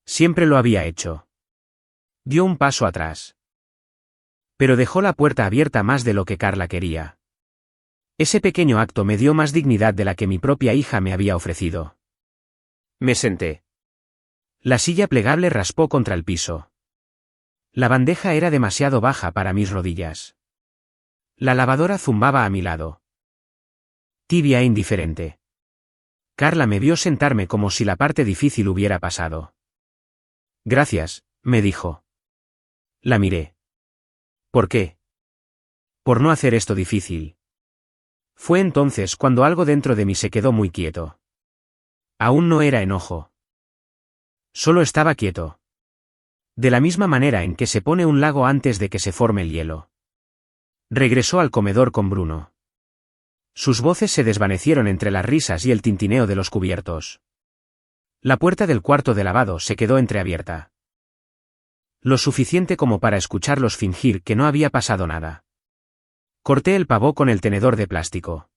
Siempre lo había hecho. Dio un paso atrás. Pero dejó la puerta abierta más de lo que Carla quería. Ese pequeño acto me dio más dignidad de la que mi propia hija me había ofrecido. Me senté. La silla plegable raspó contra el piso. La bandeja era demasiado baja para mis rodillas. La lavadora zumbaba a mi lado. Tibia e indiferente. Carla me vio sentarme como si la parte difícil hubiera pasado. Gracias, me dijo. La miré. ¿Por qué? Por no hacer esto difícil. Fue entonces cuando algo dentro de mí se quedó muy quieto. Aún no era enojo. Solo estaba quieto. De la misma manera en que se pone un lago antes de que se forme el hielo. Regresó al comedor con Bruno. Sus voces se desvanecieron entre las risas y el tintineo de los cubiertos. La puerta del cuarto de lavado se quedó entreabierta. Lo suficiente como para escucharlos fingir que no había pasado nada. Corté el pavó con el tenedor de plástico.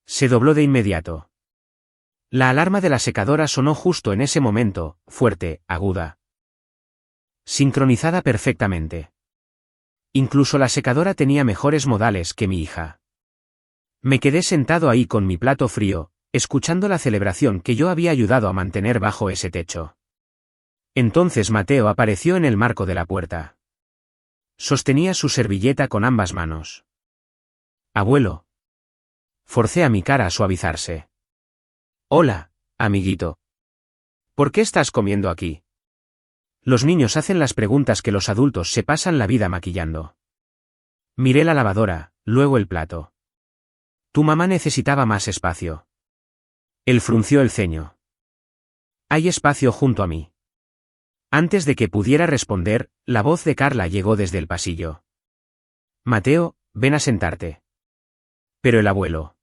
Se dobló de inmediato. La alarma de la secadora sonó justo en ese momento, fuerte, aguda. Sincronizada perfectamente. Incluso la secadora tenía mejores modales que mi hija. Me quedé sentado ahí con mi plato frío, escuchando la celebración que yo había ayudado a mantener bajo ese techo. Entonces Mateo apareció en el marco de la puerta. Sostenía su servilleta con ambas manos. Abuelo. Forcé a mi cara a suavizarse. Hola, amiguito. ¿Por qué estás comiendo aquí? Los niños hacen las preguntas que los adultos se pasan la vida maquillando. Miré la lavadora, luego el plato. Tu mamá necesitaba más espacio. Él frunció el ceño. Hay espacio junto a mí. Antes de que pudiera responder, la voz de Carla llegó desde el pasillo. Mateo, ven a sentarte. Pero el abuelo.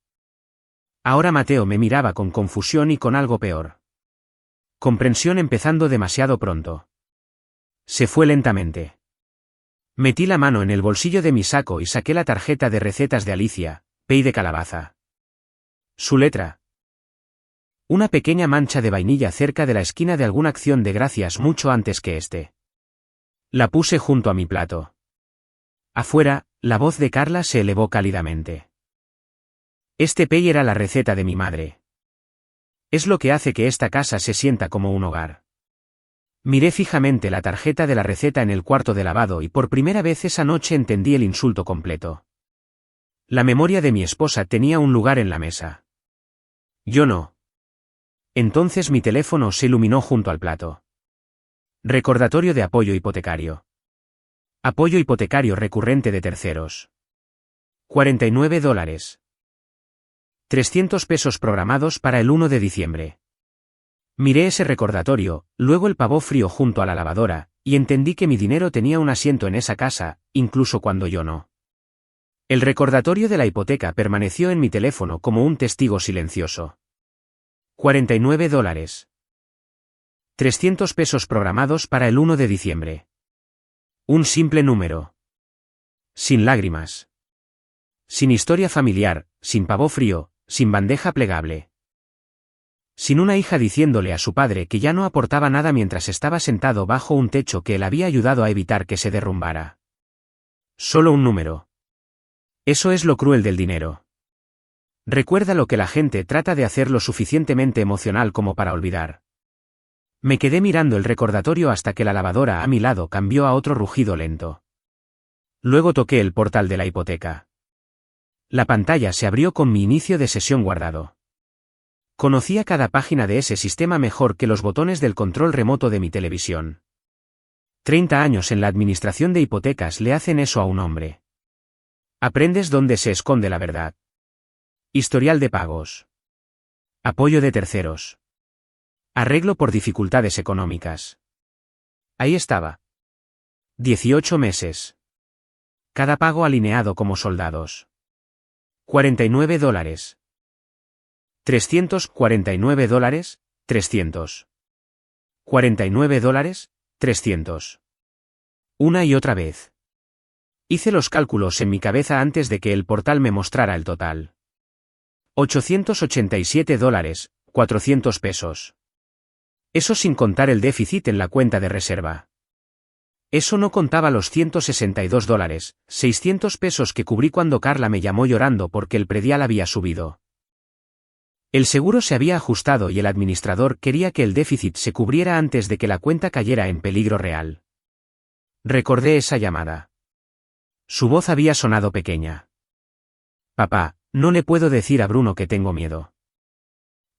Ahora Mateo me miraba con confusión y con algo peor. Comprensión empezando demasiado pronto. Se fue lentamente. Metí la mano en el bolsillo de mi saco y saqué la tarjeta de recetas de Alicia, pay de calabaza. Su letra. Una pequeña mancha de vainilla cerca de la esquina de alguna acción de gracias mucho antes que este. La puse junto a mi plato. Afuera, la voz de Carla se elevó cálidamente. Este pay era la receta de mi madre. Es lo que hace que esta casa se sienta como un hogar. Miré fijamente la tarjeta de la receta en el cuarto de lavado y por primera vez esa noche entendí el insulto completo. La memoria de mi esposa tenía un lugar en la mesa. Yo no. Entonces mi teléfono se iluminó junto al plato. Recordatorio de apoyo hipotecario. Apoyo hipotecario recurrente de terceros. $49. 300 pesos programados para el 1 de diciembre. Miré ese recordatorio, luego el pavó frío junto a la lavadora, y entendí que mi dinero tenía un asiento en esa casa, incluso cuando yo no. El recordatorio de la hipoteca permaneció en mi teléfono como un testigo silencioso. $49. 300 pesos programados para el 1 de diciembre. Un simple número. Sin lágrimas. Sin historia familiar, sin pavó frío, sin bandeja plegable. Sin una hija diciéndole a su padre que ya no aportaba nada mientras estaba sentado bajo un techo que él había ayudado a evitar que se derrumbara. Solo un número. Eso es lo cruel del dinero. Recuerda lo que la gente trata de hacer lo suficientemente emocional como para olvidar. Me quedé mirando el recordatorio hasta que la lavadora a mi lado cambió a otro rugido lento. Luego toqué el portal de la hipoteca. La pantalla se abrió con mi inicio de sesión guardado. Conocía cada página de ese sistema mejor que los botones del control remoto de mi televisión. 30 años en la administración de hipotecas le hacen eso a un hombre. Aprendes dónde se esconde la verdad. Historial de pagos. Apoyo de terceros. Arreglo por dificultades económicas. Ahí estaba. 18 meses. Cada pago alineado como soldados. $49. $349. 300. $49. 300. Una y otra vez. Hice los cálculos en mi cabeza antes de que el portal me mostrara el total. $887. 400 pesos. Eso sin contar el déficit en la cuenta de reserva. Eso no contaba los $162, 600 pesos que cubrí cuando Carla me llamó llorando porque el predial había subido. El seguro se había ajustado y el administrador quería que el déficit se cubriera antes de que la cuenta cayera en peligro real. Recordé esa llamada. Su voz había sonado pequeña. Papá, no le puedo decir a Bruno que tengo miedo.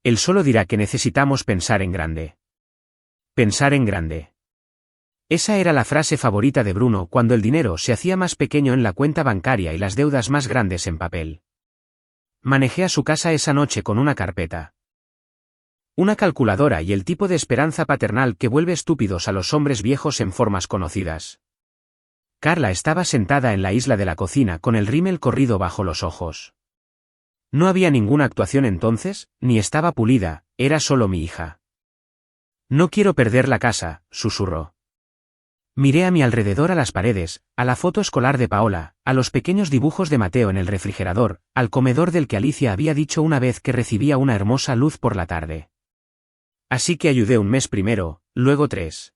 Él solo dirá que necesitamos pensar en grande. Pensar en grande. Esa era la frase favorita de Bruno cuando el dinero se hacía más pequeño en la cuenta bancaria y las deudas más grandes en papel. Manejé a su casa esa noche con una carpeta. Una calculadora y el tipo de esperanza paternal que vuelve estúpidos a los hombres viejos en formas conocidas. Carla estaba sentada en la isla de la cocina con el rímel corrido bajo los ojos. No había ninguna actuación entonces, ni estaba pulida, era solo mi hija. No quiero perder la casa, susurró. Miré a mi alrededor, a las paredes, a la foto escolar de Paola, a los pequeños dibujos de Mateo en el refrigerador, al comedor del que Alicia había dicho una vez que recibía una hermosa luz por la tarde. Así que ayudé un mes primero, luego 3.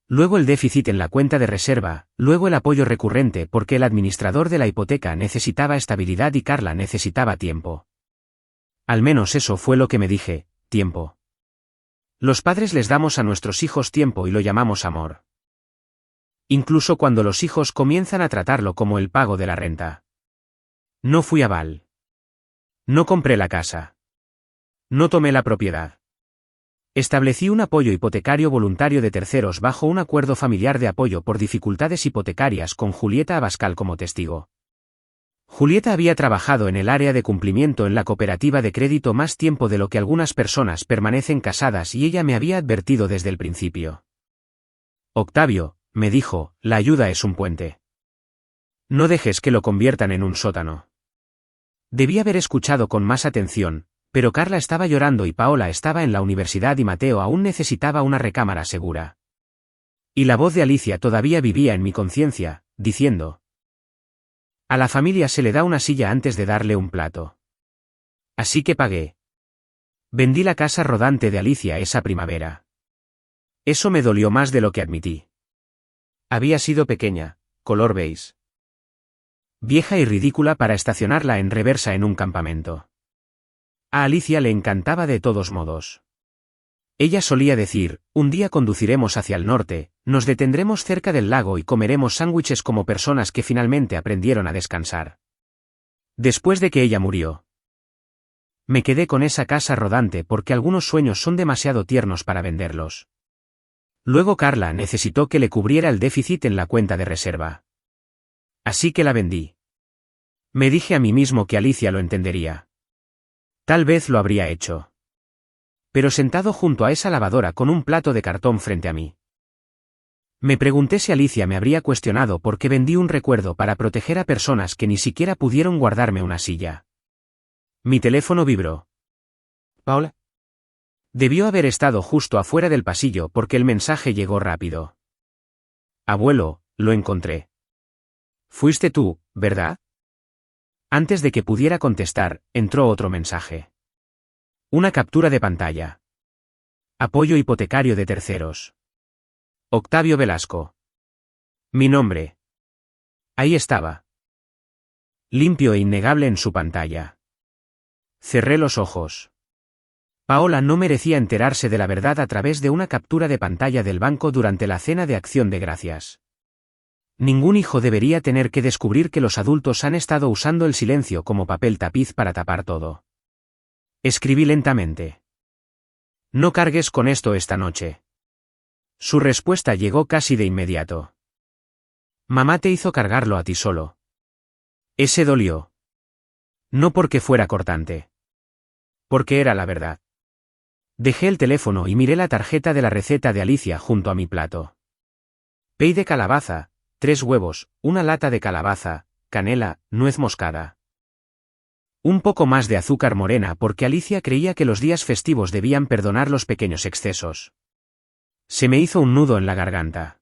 Luego el déficit en la cuenta de reserva, luego el apoyo recurrente porque el administrador de la hipoteca necesitaba estabilidad y Carla necesitaba tiempo. Al menos eso fue lo que me dije, tiempo. Los padres les damos a nuestros hijos tiempo y lo llamamos amor. Incluso cuando los hijos comienzan a tratarlo como el pago de la renta. No fui a Val. No compré la casa. No tomé la propiedad. Establecí un apoyo hipotecario voluntario de terceros bajo un acuerdo familiar de apoyo por dificultades hipotecarias con Julieta Abascal como testigo. Julieta había trabajado en el área de cumplimiento en la cooperativa de crédito más tiempo de lo que algunas personas permanecen casadas y ella me había advertido desde el principio. Octavio, me dijo, la ayuda es un puente. No dejes que lo conviertan en un sótano. Debí haber escuchado con más atención, pero Carla estaba llorando y Paola estaba en la universidad y Mateo aún necesitaba una recámara segura. Y la voz de Alicia todavía vivía en mi conciencia, diciendo: a la familia se le da una silla antes de darle un plato. Así que pagué. Vendí la casa rodante de Alicia esa primavera. Eso me dolió más de lo que admití. Había sido pequeña, color beige. Vieja y ridícula para estacionarla en reversa en un campamento. A Alicia le encantaba de todos modos. Ella solía decir, un día conduciremos hacia el norte, nos detendremos cerca del lago y comeremos sándwiches como personas que finalmente aprendieron a descansar. Después de que ella murió, me quedé con esa casa rodante porque algunos sueños son demasiado tiernos para venderlos. Luego Carla necesitó que le cubriera el déficit en la cuenta de reserva. Así que la vendí. Me dije a mí mismo que Alicia lo entendería. Tal vez lo habría hecho. Pero sentado junto a esa lavadora con un plato de cartón frente a mí. Me pregunté si Alicia me habría cuestionado por qué vendí un recuerdo para proteger a personas que ni siquiera pudieron guardarme una silla. Mi teléfono vibró. ¿Paola? Debió haber estado justo afuera del pasillo porque el mensaje llegó rápido. Abuelo, lo encontré. Fuiste tú, ¿verdad? Antes de que pudiera contestar, entró otro mensaje. Una captura de pantalla. Apoyo hipotecario de terceros. Octavio Velasco. Mi nombre. Ahí estaba. Limpio e innegable en su pantalla. Cerré los ojos. Paola no merecía enterarse de la verdad a través de una captura de pantalla del banco durante la cena de Acción de Gracias. Ningún hijo debería tener que descubrir que los adultos han estado usando el silencio como papel tapiz para tapar todo. Escribí lentamente. No cargues con esto esta noche. Su respuesta llegó casi de inmediato. Mamá te hizo cargarlo a ti solo. Ese dolió. No porque fuera cortante. Porque era la verdad. Dejé el teléfono y miré la tarjeta de la receta de Alicia junto a mi plato. Pay de calabaza, 3 huevos, una lata de calabaza, canela, nuez moscada. Un poco más de azúcar morena porque Alicia creía que los días festivos debían perdonar los pequeños excesos. Se me hizo un nudo en la garganta.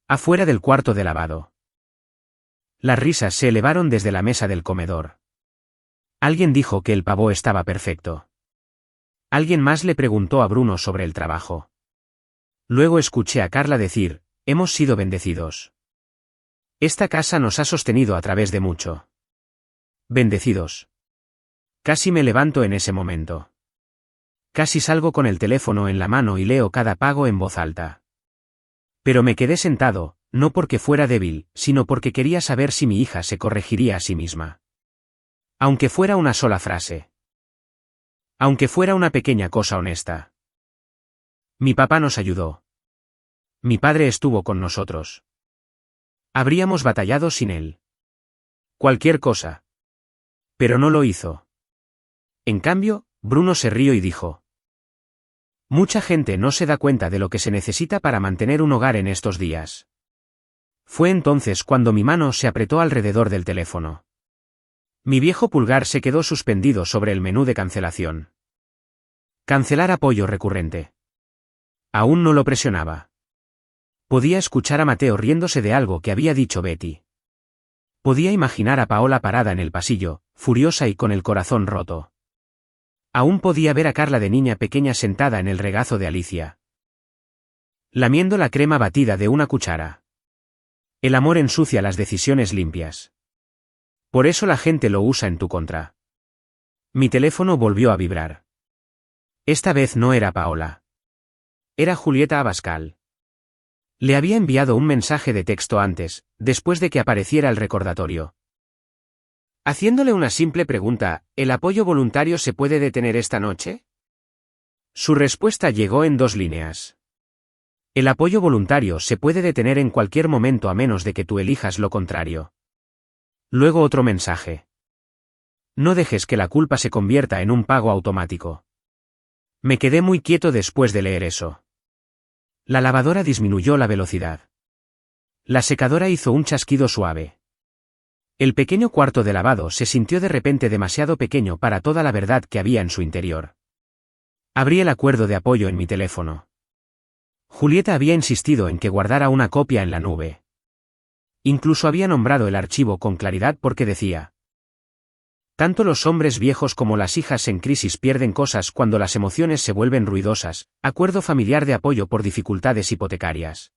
Afuera del cuarto de lavado. Las risas se elevaron desde la mesa del comedor. Alguien dijo que el pavo estaba perfecto. Alguien más le preguntó a Bruno sobre el trabajo. Luego escuché a Carla decir, hemos sido bendecidos. Esta casa nos ha sostenido a través de mucho. Bendecidos. Casi me levanto en ese momento. Casi salgo con el teléfono en la mano y leo cada pago en voz alta. Pero me quedé sentado, no porque fuera débil, sino porque quería saber si mi hija se corregiría a sí misma. Aunque fuera una sola frase. Aunque fuera una pequeña cosa honesta. Mi papá nos ayudó. Mi padre estuvo con nosotros. Habríamos batallado sin él. Cualquier cosa. Pero no lo hizo. En cambio, Bruno se rió y dijo: mucha gente no se da cuenta de lo que se necesita para mantener un hogar en estos días. Fue entonces cuando mi mano se apretó alrededor del teléfono. Mi viejo pulgar se quedó suspendido sobre el menú de cancelación. Cancelar apoyo recurrente. Aún no lo presionaba. Podía escuchar a Mateo riéndose de algo que había dicho Betty. Podía imaginar a Paola parada en el pasillo, furiosa y con el corazón roto. Aún podía ver a Carla de niña pequeña sentada en el regazo de Alicia, lamiendo la crema batida de una cuchara. El amor ensucia las decisiones limpias. Por eso la gente lo usa en tu contra. Mi teléfono volvió a vibrar. Esta vez no era Paola. Era Julieta Abascal. Le había enviado un mensaje de texto antes, después de que apareciera el recordatorio. Haciéndole una simple pregunta, ¿el apoyo voluntario se puede detener esta noche? Su respuesta llegó en 2 líneas. El apoyo voluntario se puede detener en cualquier momento a menos de que tú elijas lo contrario. Luego otro mensaje. No dejes que la culpa se convierta en un pago automático. Me quedé muy quieto después de leer eso. La lavadora disminuyó la velocidad. La secadora hizo un chasquido suave. El pequeño cuarto de lavado se sintió de repente demasiado pequeño para toda la verdad que había en su interior. Abrí el acuerdo de apoyo en mi teléfono. Julieta había insistido en que guardara una copia en la nube. Incluso había nombrado el archivo con claridad porque decía: tanto los hombres viejos como las hijas en crisis pierden cosas cuando las emociones se vuelven ruidosas, acuerdo familiar de apoyo por dificultades hipotecarias.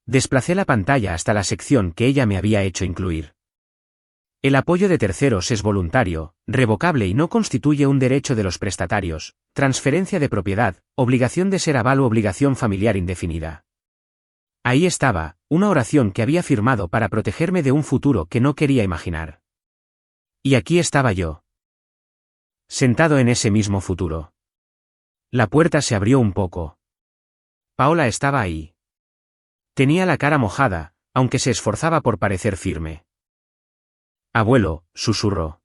Desplacé la pantalla hasta la sección que ella me había hecho incluir. El apoyo de terceros es voluntario, revocable y no constituye un derecho de los prestatarios, transferencia de propiedad, obligación de ser aval o obligación familiar indefinida. Ahí estaba, una oración que había firmado para protegerme de un futuro que no quería imaginar. Y aquí estaba yo, sentado en ese mismo futuro. La puerta se abrió un poco. Paola estaba ahí. Tenía la cara mojada, aunque se esforzaba por parecer firme. Abuelo, susurró.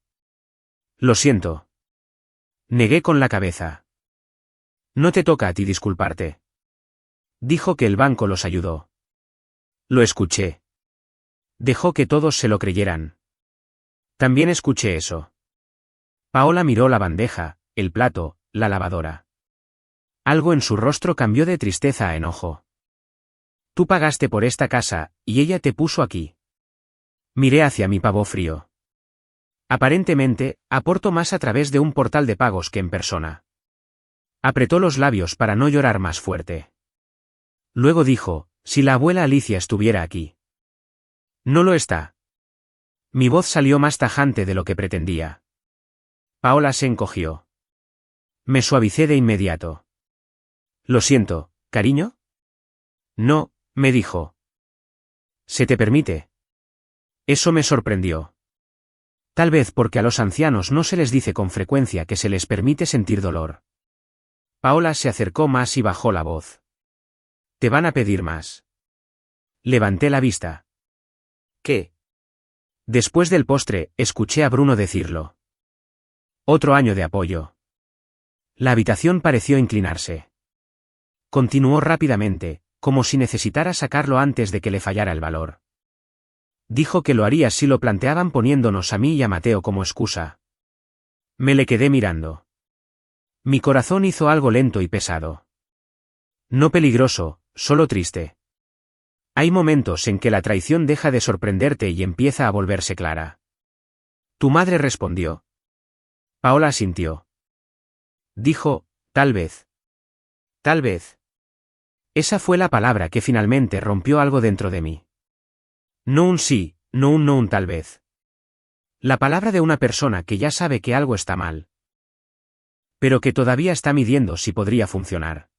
Lo siento. Negué con la cabeza. No te toca a ti disculparte. Dijo que el banco los ayudó. Lo escuché. Dejó que todos se lo creyeran. También escuché eso. Paola miró la bandeja, el plato, la lavadora. Algo en su rostro cambió de tristeza a enojo. Tú pagaste por esta casa, y ella te puso aquí. Miré hacia mi pavo frío. Aparentemente, aporto más a través de un portal de pagos que en persona. Apretó los labios para no llorar más fuerte. Luego dijo: si la abuela Alicia estuviera aquí. No lo está. Mi voz salió más tajante de lo que pretendía. Paola se encogió. Me suavicé de inmediato. Lo siento, cariño. No, me dijo. ¿Se te permite? Eso me sorprendió. Tal vez porque a los ancianos no se les dice con frecuencia que se les permite sentir dolor. Paola se acercó más y bajó la voz. Te van a pedir más. Levanté la vista. ¿Qué? Después del postre, escuché a Bruno decirlo. Otro año de apoyo. La habitación pareció inclinarse. Continuó rápidamente, como si necesitara sacarlo antes de que le fallara el valor. Dijo que lo haría si lo planteaban poniéndonos a mí y a Mateo como excusa. Me le quedé mirando. Mi corazón hizo algo lento y pesado. No peligroso, solo triste. Hay momentos en que la traición deja de sorprenderte y empieza a volverse clara. Tu madre respondió. Paola asintió. Dijo, tal vez. Tal vez. Esa fue la palabra que finalmente rompió algo dentro de mí. No un sí, no un tal vez. La palabra de una persona que ya sabe que algo está mal. Pero que todavía está midiendo si podría funcionar.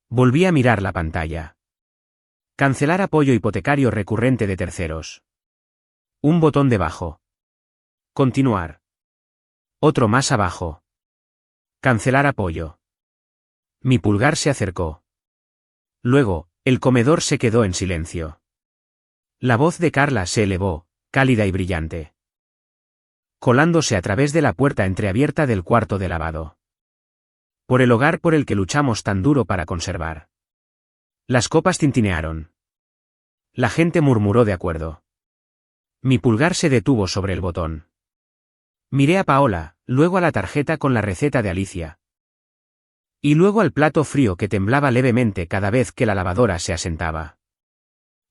Volví a mirar la pantalla. Cancelar apoyo hipotecario recurrente de terceros. Un botón debajo. Continuar. Otro más abajo. Cancelar apoyo. Mi pulgar se acercó. Luego, el comedor se quedó en silencio. La voz de Carla se elevó, cálida y brillante, colándose a través de la puerta entreabierta del cuarto de lavado. Por el hogar por el que luchamos tan duro para conservar. Las copas tintinearon. La gente murmuró de acuerdo. Mi pulgar se detuvo sobre el botón. Miré a Paola, luego a la tarjeta con la receta de Alicia. Y luego al plato frío que temblaba levemente cada vez que la lavadora se asentaba.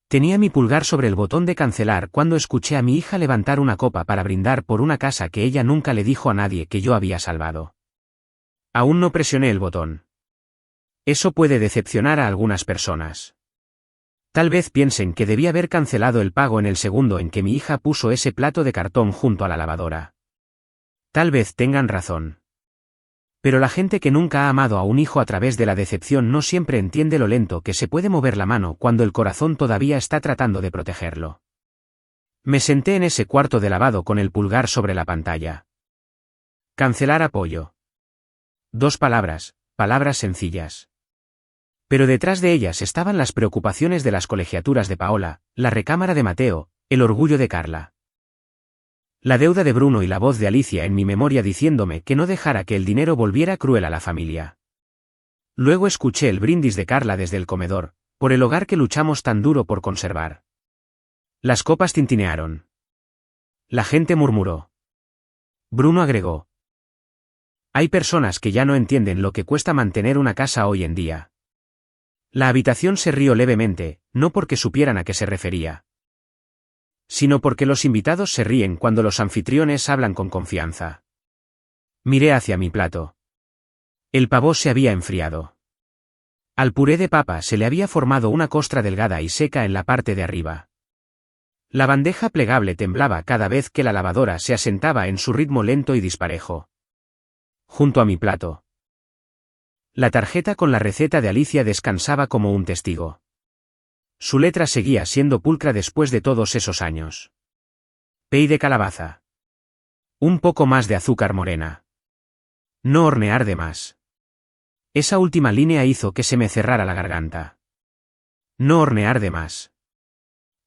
Tenía mi pulgar sobre el botón de cancelar cuando escuché a mi hija levantar una copa para brindar por una casa que ella nunca le dijo a nadie que yo había salvado. Aún no presioné el botón. Eso puede decepcionar a algunas personas. Tal vez piensen que debí haber cancelado el pago en el segundo en que mi hija puso ese plato de cartón junto a la lavadora. Tal vez tengan razón. Pero la gente que nunca ha amado a un hijo a través de la decepción no siempre entiende lo lento que se puede mover la mano cuando el corazón todavía está tratando de protegerlo. Me senté en ese cuarto de lavado con el pulgar sobre la pantalla. Cancelar apoyo. 2 palabras, palabras sencillas. Pero detrás de ellas estaban las preocupaciones de las colegiaturas de Paola, la recámara de Mateo, el orgullo de Carla. La deuda de Bruno y la voz de Alicia en mi memoria diciéndome que no dejara que el dinero volviera cruel a la familia. Luego escuché el brindis de Carla desde el comedor, por el hogar que luchamos tan duro por conservar. Las copas tintinearon. La gente murmuró. Bruno agregó. Hay personas que ya no entienden lo que cuesta mantener una casa hoy en día. La habitación se rió levemente, no porque supieran a qué se refería, sino porque los invitados se ríen cuando los anfitriones hablan con confianza. Miré hacia mi plato. El pavó se había enfriado. Al puré de papa se le había formado una costra delgada y seca en la parte de arriba. La bandeja plegable temblaba cada vez que la lavadora se asentaba en su ritmo lento y disparejo. Junto a mi plato. La tarjeta con la receta de Alicia descansaba como un testigo. Su letra seguía siendo pulcra después de todos esos años. Pey de calabaza. Un poco más de azúcar morena. No hornear de más. Esa última línea hizo que se me cerrara la garganta. No hornear de más.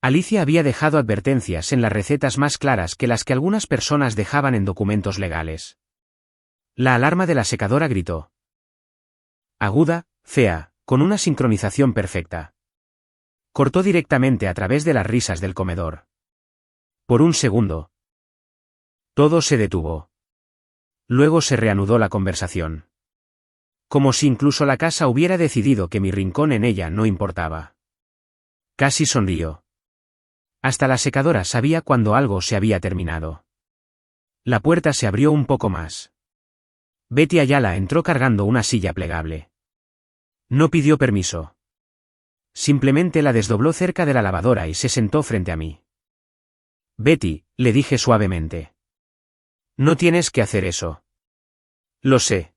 Alicia había dejado advertencias en las recetas más claras que las que algunas personas dejaban en documentos legales. La alarma de la secadora gritó. Aguda, fea, con una sincronización perfecta. Cortó directamente a través de las risas del comedor. Por un segundo. Todo se detuvo. Luego se reanudó la conversación. Como si incluso la casa hubiera decidido que mi rincón en ella no importaba. Casi sonrió. Hasta la secadora sabía cuando algo se había terminado. La puerta se abrió un poco más. Betty Ayala entró cargando una silla plegable. No pidió permiso. Simplemente la desdobló cerca de la lavadora y se sentó frente a mí. Betty, le dije suavemente. No tienes que hacer eso. Lo sé.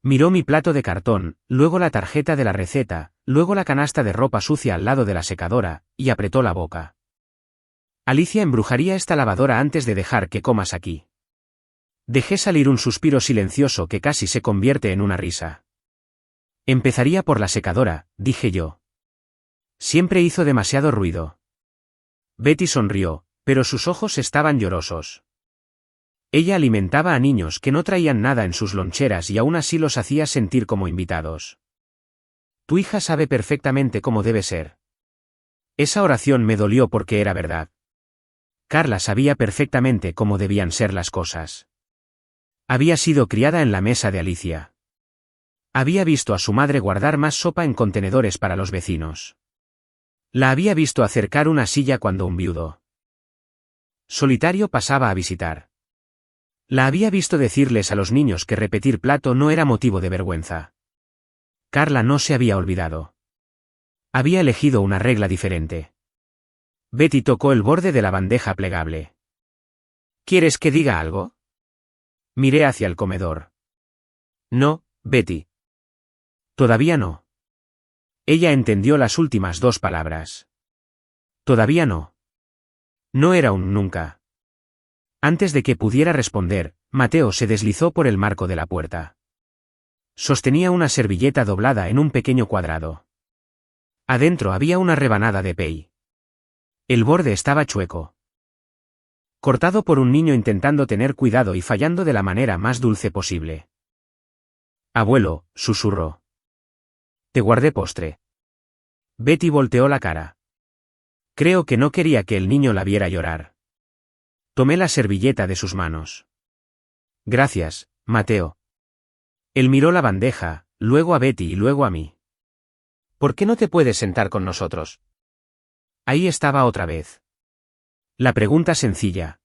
Miró mi plato de cartón, luego la tarjeta de la receta, luego la canasta de ropa sucia al lado de la secadora, y apretó la boca. Alicia embrujaría esta lavadora antes de dejar que comas aquí. Dejé salir un suspiro silencioso que casi se convierte en una risa. Empezaría por la secadora, dije yo. Siempre hizo demasiado ruido. Betty sonrió, pero sus ojos estaban llorosos. Ella alimentaba a niños que no traían nada en sus loncheras y aún así los hacía sentir como invitados. Tu hija sabe perfectamente cómo debe ser. Esa oración me dolió porque era verdad. Carla sabía perfectamente cómo debían ser las cosas. Había sido criada en la mesa de Alicia. Había visto a su madre guardar más sopa en contenedores para los vecinos. La había visto acercar una silla cuando un viudo solitario pasaba a visitar. La había visto decirles a los niños que repetir plato no era motivo de vergüenza. Carla no se había olvidado. Había elegido una regla diferente. Betty tocó el borde de la bandeja plegable. ¿Quieres que diga algo? Miré hacia el comedor. No, Betty. Todavía no. Ella entendió las últimas 2 palabras. Todavía no. No era un nunca. Antes de que pudiera responder, Mateo se deslizó por el marco de la puerta. Sostenía una servilleta doblada en un pequeño cuadrado. Adentro había una rebanada de pey. El borde estaba chueco. Cortado por un niño intentando tener cuidado y fallando de la manera más dulce posible. Abuelo, susurró. Te guardé postre. Betty volteó la cara. Creo que no quería que el niño la viera llorar. Tomé la servilleta de sus manos. Gracias, Mateo. Él miró la bandeja, luego a Betty y luego a mí. ¿Por qué no te puedes sentar con nosotros? Ahí estaba otra vez. La pregunta sencilla.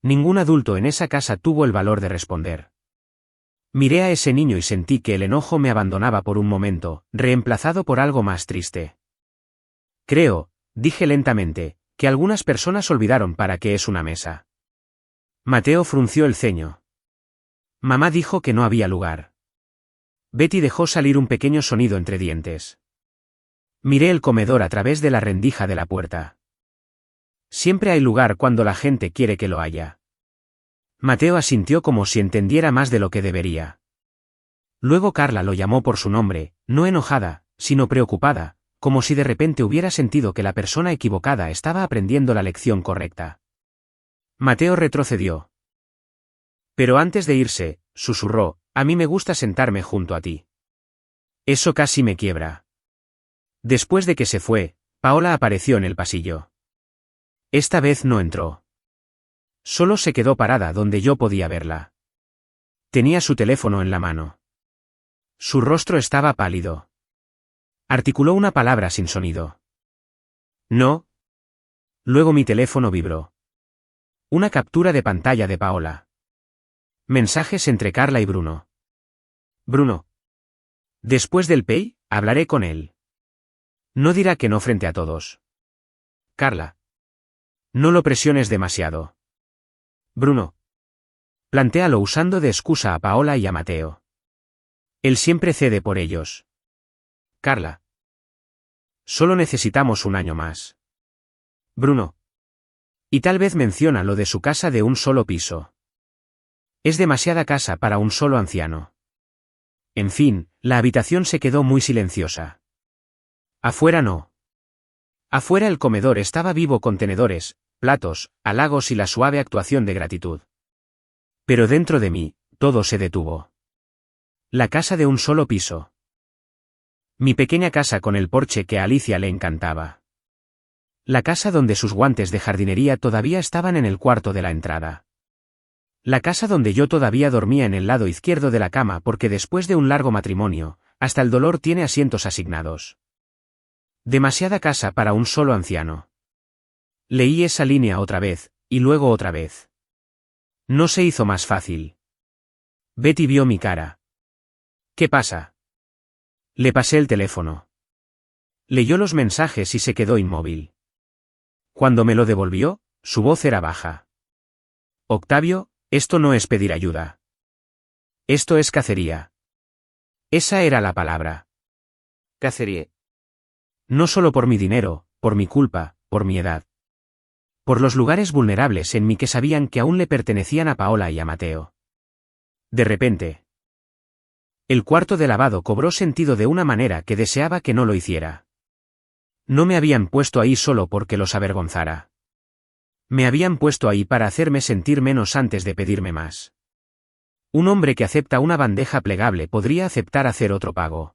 Ningún adulto en esa casa tuvo el valor de responder. Miré a ese niño y sentí que el enojo me abandonaba por un momento, reemplazado por algo más triste. Creo, dije lentamente, que algunas personas olvidaron para qué es una mesa. Mateo frunció el ceño. Mamá dijo que no había lugar. Betty dejó salir un pequeño sonido entre dientes. Miré el comedor a través de la rendija de la puerta. Siempre hay lugar cuando la gente quiere que lo haya. Mateo asintió como si entendiera más de lo que debería. Luego Carla lo llamó por su nombre, no enojada, sino preocupada, como si de repente hubiera sentido que la persona equivocada estaba aprendiendo la lección correcta. Mateo retrocedió. Pero antes de irse, susurró, a mí me gusta sentarme junto a ti. Eso casi me quiebra. Después de que se fue, Paola apareció en el pasillo. Esta vez no entró. Solo se quedó parada donde yo podía verla. Tenía su teléfono en la mano. Su rostro estaba pálido. Articuló una palabra sin sonido. No. Luego mi teléfono vibró. Una captura de pantalla de Paola. Mensajes entre Carla y Bruno. Bruno. Después del pay, hablaré con él. No dirá que no frente a todos. Carla. No lo presiones demasiado. Bruno. Plantéalo usando de excusa a Paola y a Mateo. Él siempre cede por ellos. Carla. Solo necesitamos un año más. Bruno. Y tal vez menciona lo de su casa de un solo piso. Es demasiada casa para un solo anciano. En fin, la habitación se quedó muy silenciosa. Afuera no. Afuera el comedor estaba vivo con tenedores, platos, halagos y la suave actuación de gratitud. Pero dentro de mí, todo se detuvo. La casa de un solo piso. Mi pequeña casa con el porche que a Alicia le encantaba. La casa donde sus guantes de jardinería todavía estaban en el cuarto de la entrada. La casa donde yo todavía dormía en el lado izquierdo de la cama porque después de un largo matrimonio, hasta el dolor tiene asientos asignados. Demasiada casa para un solo anciano. Leí esa línea otra vez, y luego otra vez. No se hizo más fácil. Betty vio mi cara. ¿Qué pasa? Le pasé el teléfono. Leyó los mensajes y se quedó inmóvil. Cuando me lo devolvió, su voz era baja. Octavio, esto no es pedir ayuda. Esto es cacería. Esa era la palabra. Cacería. No solo por mi dinero, por mi culpa, por mi edad. Por los lugares vulnerables en mí que sabían que aún le pertenecían a Paola y a Mateo. De repente. El cuarto de lavado cobró sentido de una manera que deseaba que no lo hiciera. No me habían puesto ahí solo porque los avergonzara. Me habían puesto ahí para hacerme sentir menos antes de pedirme más. Un hombre que acepta una bandeja plegable podría aceptar hacer otro pago.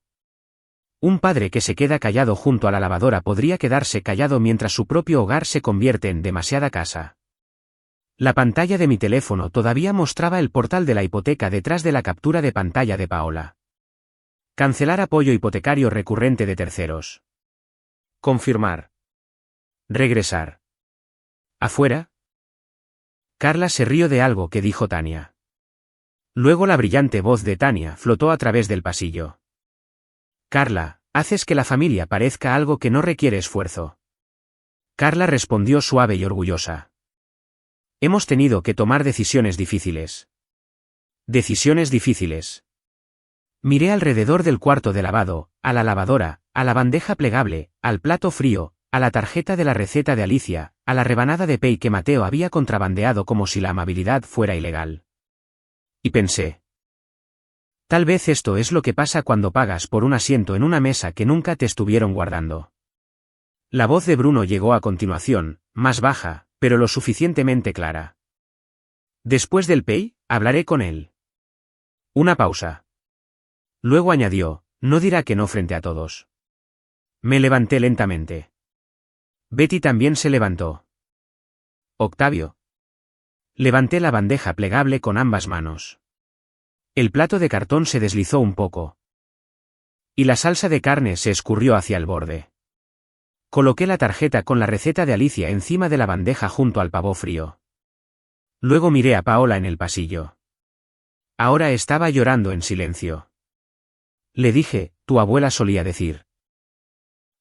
Un padre que se queda callado junto a la lavadora podría quedarse callado mientras su propio hogar se convierte en demasiada casa. La pantalla de mi teléfono todavía mostraba el portal de la hipoteca detrás de la captura de pantalla de Paola. Cancelar apoyo hipotecario recurrente de terceros. Confirmar. Regresar. ¿Afuera? Carla se rió de algo que dijo Tania. Luego la brillante voz de Tania flotó a través del pasillo. Carla, haces que la familia parezca algo que no requiere esfuerzo. Carla respondió suave y orgullosa. Hemos tenido que tomar decisiones difíciles. Decisiones difíciles. Miré alrededor del cuarto de lavado, a la lavadora, a la bandeja plegable, al plato frío, a la tarjeta de la receta de Alicia, a la rebanada de pay que Mateo había contrabandeado como si la amabilidad fuera ilegal. Y pensé. Tal vez esto es lo que pasa cuando pagas por un asiento en una mesa que nunca te estuvieron guardando. La voz de Bruno llegó a continuación, más baja, pero lo suficientemente clara. Después del pay, hablaré con él. Una pausa. Luego añadió, no dirá que no frente a todos. Me levanté lentamente. Betty también se levantó. Octavio. Levanté la bandeja plegable con ambas manos. El plato de cartón se deslizó un poco. Y la salsa de carne se escurrió hacia el borde. Coloqué la tarjeta con la receta de Alicia encima de la bandeja junto al pavo frío. Luego miré a Paola en el pasillo. Ahora estaba llorando en silencio. Le dije, tu abuela solía decir.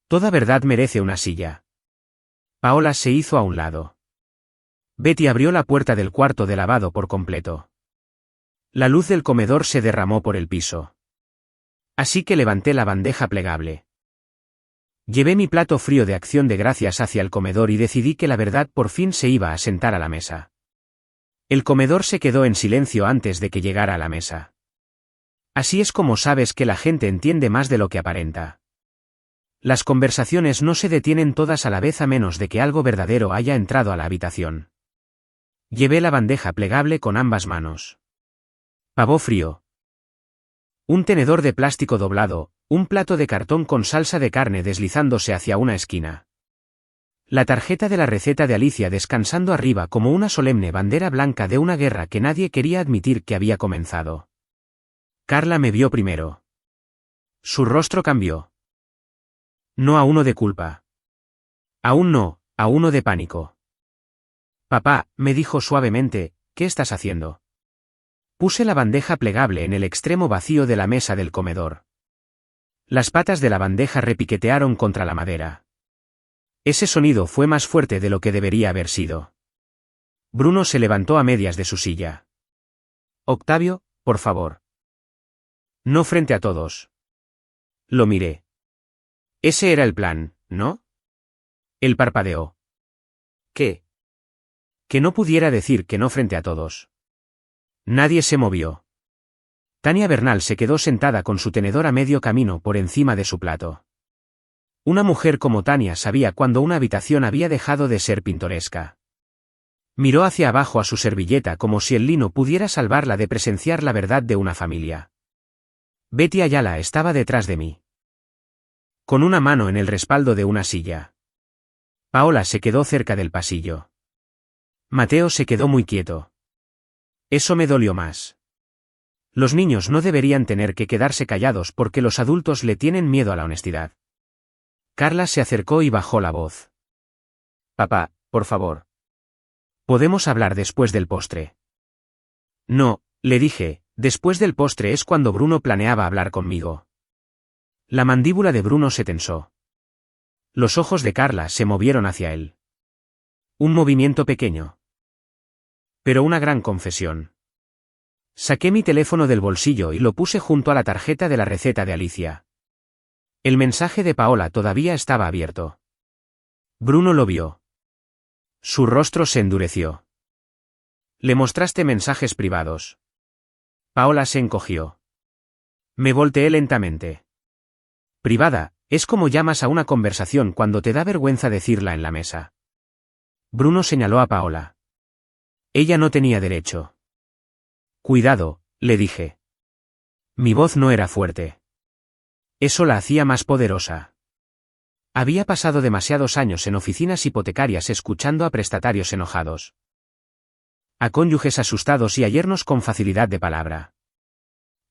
Toda verdad merece una silla. Paola se hizo a un lado. Betty abrió la puerta del cuarto de lavado por completo. La luz del comedor se derramó por el piso. Así que levanté la bandeja plegable. Llevé mi plato frío de acción de gracias hacia el comedor y decidí que la verdad por fin se iba a sentar a la mesa. El comedor se quedó en silencio antes de que llegara a la mesa. Así es como sabes que la gente entiende más de lo que aparenta. Las conversaciones no se detienen todas a la vez a menos de que algo verdadero haya entrado a la habitación. Llevé la bandeja plegable con ambas manos. Pavo frío. Un tenedor de plástico doblado, un plato de cartón con salsa de carne deslizándose hacia una esquina. La tarjeta de la receta de Alicia descansando arriba como una solemne bandera blanca de una guerra que nadie quería admitir que había comenzado. Carla me vio primero. Su rostro cambió. No a uno de culpa. Aún no, a uno de pánico. Papá, me dijo suavemente, ¿qué estás haciendo? Puse la bandeja plegable en el extremo vacío de la mesa del comedor. Las patas de la bandeja repiquetearon contra la madera. Ese sonido fue más fuerte de lo que debería haber sido. Bruno se levantó a medias de su silla. Octavio, por favor. No frente a todos. Lo miré. Ese era el plan, ¿no? Él parpadeó. ¿Qué? Que no pudiera decir que no frente a todos. Nadie se movió. Tania Bernal se quedó sentada con su tenedor a medio camino por encima de su plato. Una mujer como Tania sabía cuando una habitación había dejado de ser pintoresca. Miró hacia abajo a su servilleta como si el lino pudiera salvarla de presenciar la verdad de una familia. Betty Ayala estaba detrás de mí. Con una mano en el respaldo de una silla. Paola se quedó cerca del pasillo. Mateo se quedó muy quieto. Eso me dolió más. Los niños no deberían tener que quedarse callados porque los adultos le tienen miedo a la honestidad. Carla se acercó y bajó la voz. Papá, por favor. ¿Podemos hablar después del postre? No, le dije, después del postre es cuando Bruno planeaba hablar conmigo. La mandíbula de Bruno se tensó. Los ojos de Carla se movieron hacia él. Un movimiento pequeño. Pero una gran confesión. Saqué mi teléfono del bolsillo y lo puse junto a la tarjeta de la receta de Alicia. El mensaje de Paola todavía estaba abierto. Bruno lo vio. Su rostro se endureció. Le mostraste mensajes privados. Paola se encogió. Me volteé lentamente. Privada, es como llamas a una conversación cuando te da vergüenza decirla en la mesa. Bruno señaló a Paola. Ella no tenía derecho. Cuidado, le dije. Mi voz no era fuerte. Eso la hacía más poderosa. Había pasado demasiados años en oficinas hipotecarias escuchando a prestatarios enojados. A cónyuges asustados y a yernos con facilidad de palabra.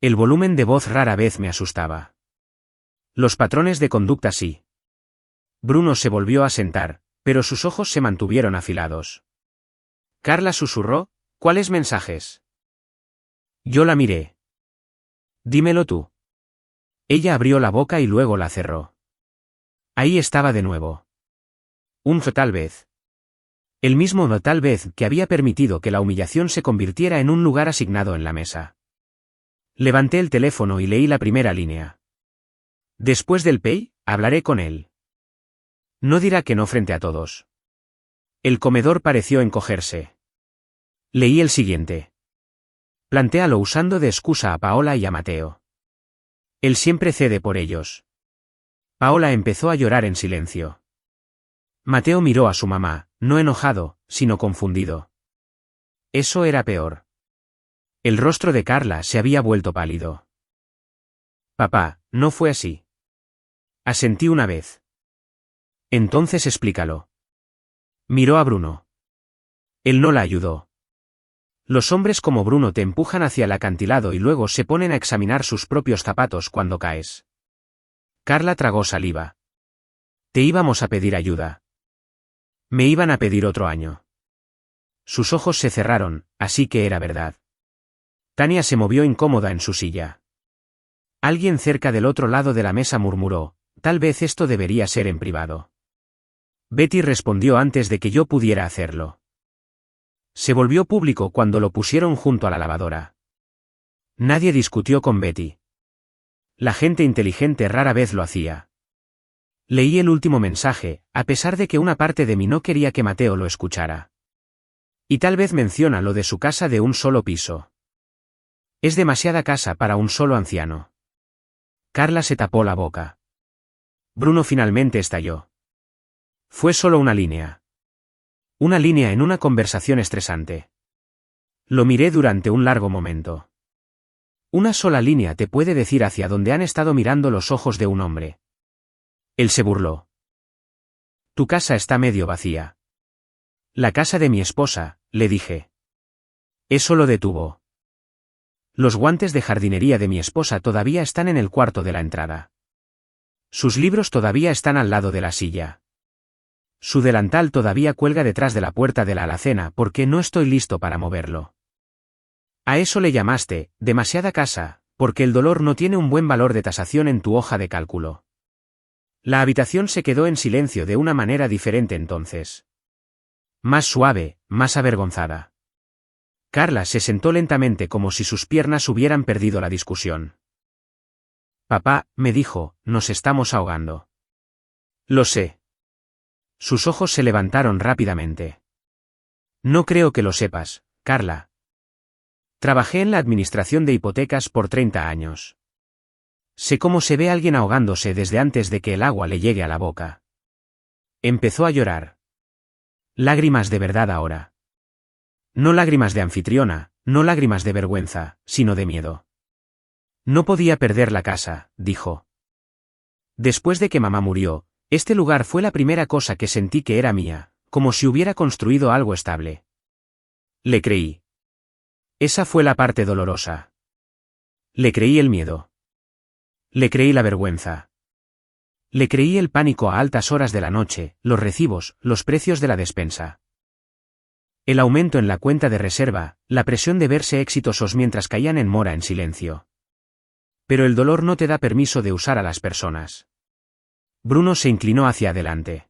El volumen de voz rara vez me asustaba. Los patrones de conducta sí. Bruno se volvió a sentar, pero sus ojos se mantuvieron afilados. Carla susurró, ¿cuáles mensajes? Yo la miré. Dímelo tú. Ella abrió la boca y luego la cerró. Ahí estaba de nuevo. Un tal vez. El mismo tal vez que había permitido que la humillación se convirtiera en un lugar asignado en la mesa. Levanté el teléfono y leí la primera línea. Después del pay, hablaré con él. No dirá que no frente a todos. El comedor pareció encogerse. Leí el siguiente. Plantéalo usando de excusa a Paola y a Mateo. Él siempre cede por ellos. Paola empezó a llorar en silencio. Mateo miró a su mamá, no enojado, sino confundido. Eso era peor. El rostro de Carla se había vuelto pálido. Papá, no fue así. Asentí una vez. Entonces explícalo. Miró a Bruno. Él no la ayudó. Los hombres como Bruno te empujan hacia el acantilado y luego se ponen a examinar sus propios zapatos cuando caes. Carla tragó saliva. Te íbamos a pedir ayuda. Me iban a pedir otro año. Sus ojos se cerraron, así que era verdad. Tania se movió incómoda en su silla. Alguien cerca del otro lado de la mesa murmuró, tal vez esto debería ser en privado. Betty respondió antes de que yo pudiera hacerlo. Se volvió público cuando lo pusieron junto a la lavadora. Nadie discutió con Betty. La gente inteligente rara vez lo hacía. Leí el último mensaje, a pesar de que una parte de mí no quería que Mateo lo escuchara. Y tal vez menciona lo de su casa de un solo piso. Es demasiada casa para un solo anciano. Carla se tapó la boca. Bruno finalmente estalló. Fue solo una línea. Una línea en una conversación estresante. Lo miré durante un largo momento. Una sola línea te puede decir hacia dónde han estado mirando los ojos de un hombre. Él se burló. Tu casa está medio vacía. La casa de mi esposa, le dije. Eso lo detuvo. Los guantes de jardinería de mi esposa todavía están en el cuarto de la entrada. Sus libros todavía están al lado de la silla. Su delantal todavía cuelga detrás de la puerta de la alacena porque no estoy listo para moverlo. A eso le llamaste, demasiada casa, porque el dolor no tiene un buen valor de tasación en tu hoja de cálculo. La habitación se quedó en silencio de una manera diferente entonces. Más suave, más avergonzada. Carla se sentó lentamente como si sus piernas hubieran perdido la discusión. Papá, me dijo, nos estamos ahogando. Lo sé. Sus ojos se levantaron rápidamente. No creo que lo sepas, Carla. Trabajé en la administración de hipotecas por 30 años. Sé cómo se ve a alguien ahogándose desde antes de que el agua le llegue a la boca. Empezó a llorar. Lágrimas de verdad ahora. No lágrimas de anfitriona, no lágrimas de vergüenza, sino de miedo. No podía perder la casa, dijo. Después de que mamá murió, este lugar fue la primera cosa que sentí que era mía, como si hubiera construido algo estable. Le creí. Esa fue la parte dolorosa. Le creí el miedo. Le creí la vergüenza. Le creí el pánico a altas horas de la noche, los recibos, los precios de la despensa. El aumento en la cuenta de reserva, la presión de verse exitosos mientras caían en mora en silencio. Pero el dolor no te da permiso de usar a las personas. Bruno se inclinó hacia adelante.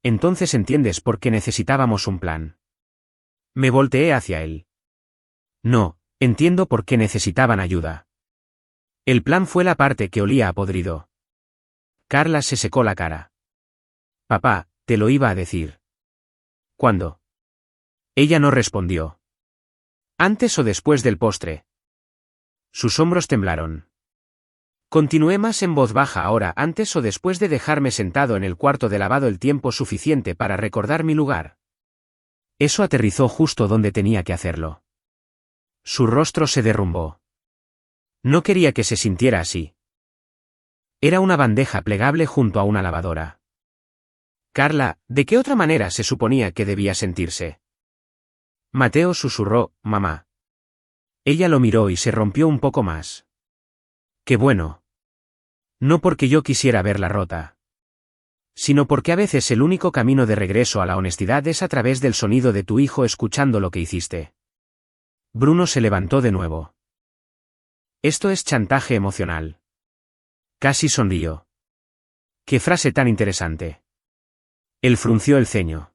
Entonces entiendes por qué necesitábamos un plan. Me volteé hacia él. No, entiendo por qué necesitaban ayuda. El plan fue la parte que olía a podrido. Carla se secó la cara. Papá, te lo iba a decir. ¿Cuándo? Ella no respondió. ¿Antes o después del postre? Sus hombros temblaron. Continué más en voz baja ahora, antes o después de dejarme sentado en el cuarto de lavado el tiempo suficiente para recordar mi lugar. Eso aterrizó justo donde tenía que hacerlo. Su rostro se derrumbó. No quería que se sintiera así. Era una bandeja plegable junto a una lavadora. Carla, ¿de qué otra manera se suponía que debía sentirse? Mateo susurró, mamá. Ella lo miró y se rompió un poco más. Qué bueno. No porque yo quisiera verla rota. Sino porque a veces el único camino de regreso a la honestidad es a través del sonido de tu hijo escuchando lo que hiciste. Bruno se levantó de nuevo. Esto es chantaje emocional. Casi sonrió. Qué frase tan interesante. Él frunció el ceño.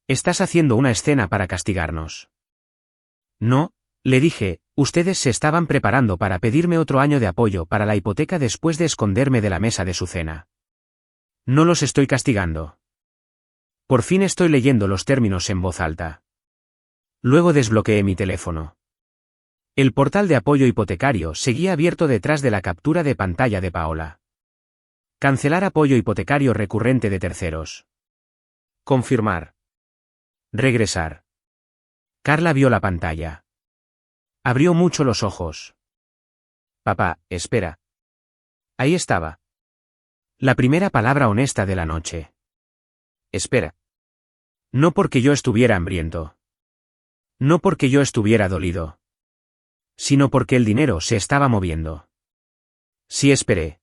Estás haciendo una escena para castigarnos. No, le dije, ustedes se estaban preparando para pedirme otro año de apoyo para la hipoteca después de esconderme de la mesa de su cena. No los estoy castigando. Por fin estoy leyendo los términos en voz alta. Luego desbloqueé mi teléfono. El portal de apoyo hipotecario seguía abierto detrás de la captura de pantalla de Paola. Cancelar apoyo hipotecario recurrente de terceros. Confirmar. Regresar. Carla vio la pantalla. Abrió mucho los ojos. Papá, espera. Ahí estaba. La primera palabra honesta de la noche. Espera. No porque yo estuviera hambriento. No porque yo estuviera dolido, sino porque el dinero se estaba moviendo. Sí, esperé.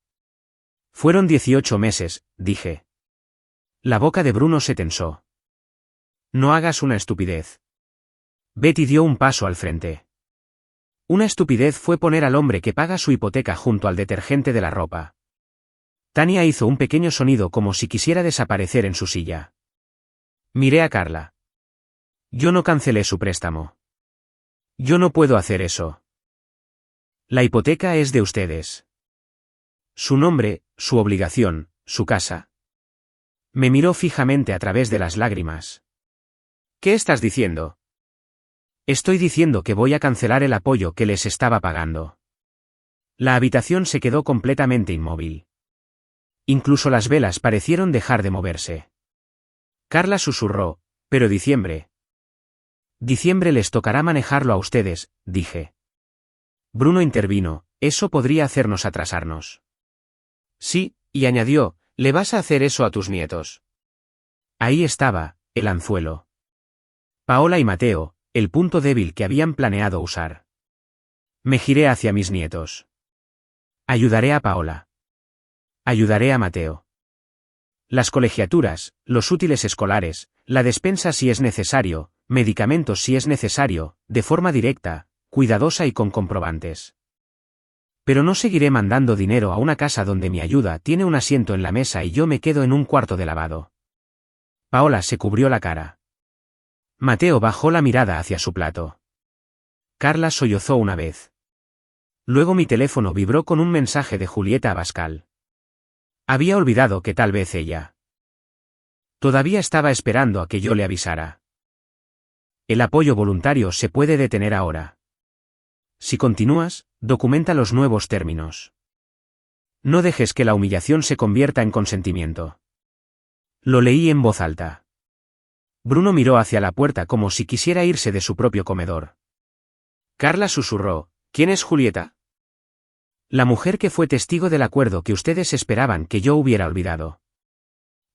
Fueron 18 meses, dije. La boca de Bruno se tensó. No hagas una estupidez. Betty dio un paso al frente. Una estupidez fue poner al hombre que paga su hipoteca junto al detergente de la ropa. Tania hizo un pequeño sonido como si quisiera desaparecer en su silla. Miré a Carla. Yo no cancelé su préstamo. Yo no puedo hacer eso. La hipoteca es de ustedes. Su nombre, su obligación, su casa. Me miró fijamente a través de las lágrimas. ¿Qué estás diciendo? Estoy diciendo que voy a cancelar el apoyo que les estaba pagando. La habitación se quedó completamente inmóvil. Incluso las velas parecieron dejar de moverse. Carla susurró, pero diciembre. Diciembre les tocará manejarlo a ustedes, dije. Bruno intervino, eso podría hacernos atrasarnos. Sí, y añadió, ¿le vas a hacer eso a tus nietos? Ahí estaba, el anzuelo. Paola y Mateo, el punto débil que habían planeado usar. Me giré hacia mis nietos. Ayudaré a Paola. Ayudaré a Mateo. Las colegiaturas, los útiles escolares, la despensa si es necesario, medicamentos si es necesario, de forma directa, cuidadosa y con comprobantes. Pero no seguiré mandando dinero a una casa donde mi ayuda tiene un asiento en la mesa y yo me quedo en un cuarto de lavado. Paola se cubrió la cara. Mateo bajó la mirada hacia su plato. Carla sollozó una vez. Luego mi teléfono vibró con un mensaje de Julieta Abascal. Había olvidado que tal vez ella todavía estaba esperando a que yo le avisara. El apoyo voluntario se puede detener ahora. Si continúas, documenta los nuevos términos. No dejes que la humillación se convierta en consentimiento. Lo leí en voz alta. Bruno miró hacia la puerta como si quisiera irse de su propio comedor. Carla susurró, ¿quién es Julieta? La mujer que fue testigo del acuerdo que ustedes esperaban que yo hubiera olvidado.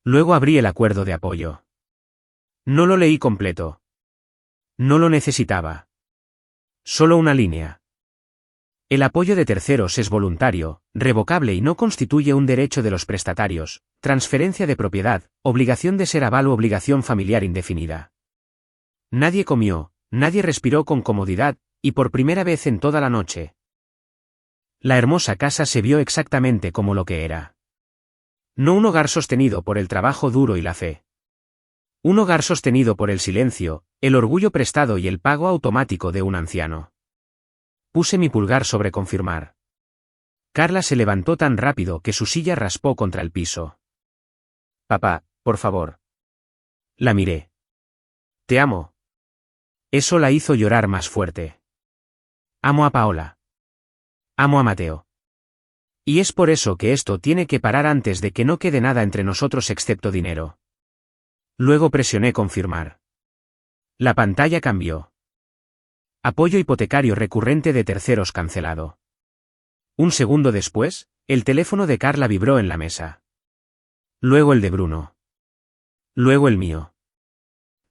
Luego abrí el acuerdo de apoyo. No lo leí completo. No lo necesitaba. Solo una línea. El apoyo de terceros es voluntario, revocable y no constituye un derecho de los prestatarios, transferencia de propiedad, obligación de ser aval u obligación familiar indefinida. Nadie comió, nadie respiró con comodidad, y por primera vez en toda la noche. La hermosa casa se vio exactamente como lo que era. No un hogar sostenido por el trabajo duro y la fe. Un hogar sostenido por el silencio, el orgullo prestado y el pago automático de un anciano. Puse mi pulgar sobre confirmar. Carla se levantó tan rápido que su silla raspó contra el piso. Papá, por favor. La miré. Te amo. Eso la hizo llorar más fuerte. Amo a Paola. Amo a Mateo. Y es por eso que esto tiene que parar antes de que no quede nada entre nosotros excepto dinero. Luego presioné confirmar. La pantalla cambió. Apoyo hipotecario recurrente de terceros cancelado. Un segundo después, el teléfono de Carla vibró en la mesa. Luego el de Bruno. Luego el mío.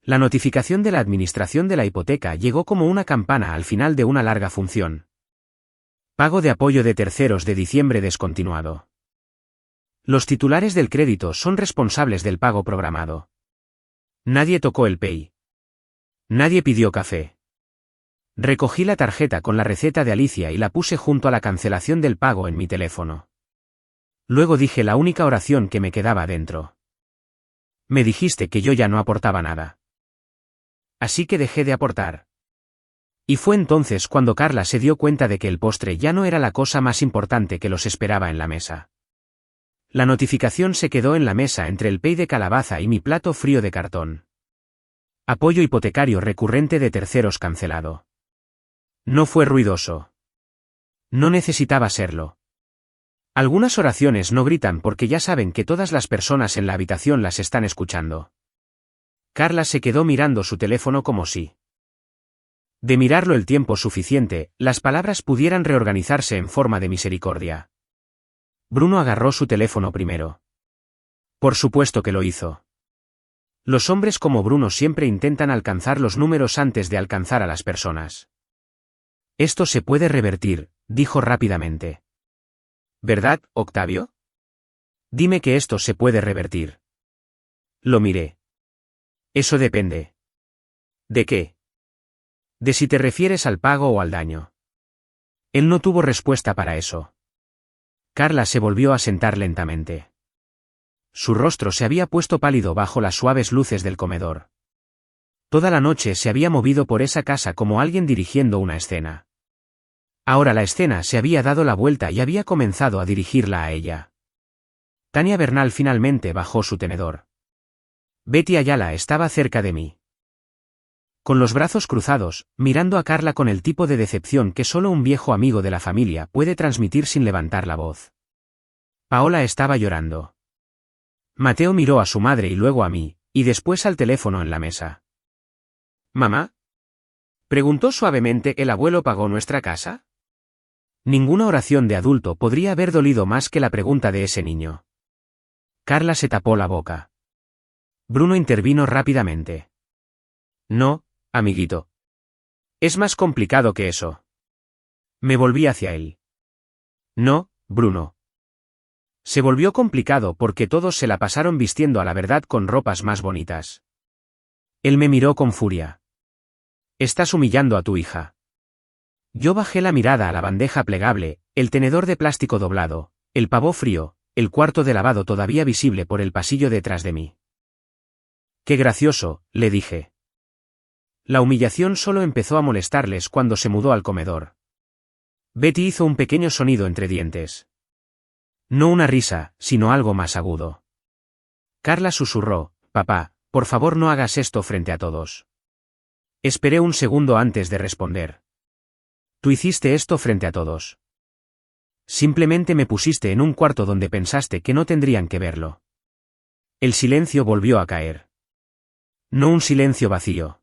La notificación de la administración de la hipoteca llegó como una campana al final de una larga función. Pago de apoyo de terceros de diciembre descontinuado. Los titulares del crédito son responsables del pago programado. Nadie tocó el Pay. Nadie pidió café. Recogí la tarjeta con la receta de Alicia y la puse junto a la cancelación del pago en mi teléfono. Luego dije la única oración que me quedaba dentro. Me dijiste que yo ya no aportaba nada. Así que dejé de aportar. Y fue entonces cuando Carla se dio cuenta de que el postre ya no era la cosa más importante que los esperaba en la mesa. La notificación se quedó en la mesa entre el pay de calabaza y mi plato frío de cartón. Apoyo hipotecario recurrente de terceros cancelado. No fue ruidoso. No necesitaba serlo. Algunas oraciones no gritan porque ya saben que todas las personas en la habitación las están escuchando. Carla se quedó mirando su teléfono como si, de mirarlo el tiempo suficiente, las palabras pudieran reorganizarse en forma de misericordia. Bruno agarró su teléfono primero. Por supuesto que lo hizo. Los hombres como Bruno siempre intentan alcanzar los números antes de alcanzar a las personas. Esto se puede revertir, dijo rápidamente. ¿Verdad, Octavio? Dime que esto se puede revertir. Lo miré. Eso depende. ¿De qué? De si te refieres al pago o al daño. Él no tuvo respuesta para eso. Carla se volvió a sentar lentamente. Su rostro se había puesto pálido bajo las suaves luces del comedor. Toda la noche se había movido por esa casa como alguien dirigiendo una escena. Ahora la escena se había dado la vuelta y había comenzado a dirigirla a ella. Tania Bernal finalmente bajó su tenedor. Betty Ayala estaba cerca de mí. Con los brazos cruzados, mirando a Carla con el tipo de decepción que solo un viejo amigo de la familia puede transmitir sin levantar la voz. Paola estaba llorando. Mateo miró a su madre y luego a mí, y después al teléfono en la mesa. ¿Mamá? Preguntó suavemente. ¿El abuelo pagó nuestra casa? Ninguna oración de adulto podría haber dolido más que la pregunta de ese niño. Carla se tapó la boca. Bruno intervino rápidamente. No, amiguito. Es más complicado que eso. Me volví hacia él. No, Bruno. Se volvió complicado porque todos se la pasaron vistiendo a la verdad con ropas más bonitas. Él me miró con furia. Estás humillando a tu hija. Yo bajé la mirada a la bandeja plegable, el tenedor de plástico doblado, el pavó frío, el cuarto de lavado todavía visible por el pasillo detrás de mí. Qué gracioso, le dije. La humillación solo empezó a molestarles cuando se mudó al comedor. Betty hizo un pequeño sonido entre dientes. No una risa, sino algo más agudo. Carla susurró, papá, por favor no hagas esto frente a todos. Esperé un segundo antes de responder. Tú hiciste esto frente a todos. Simplemente me pusiste en un cuarto donde pensaste que no tendrían que verlo. El silencio volvió a caer. No un silencio vacío.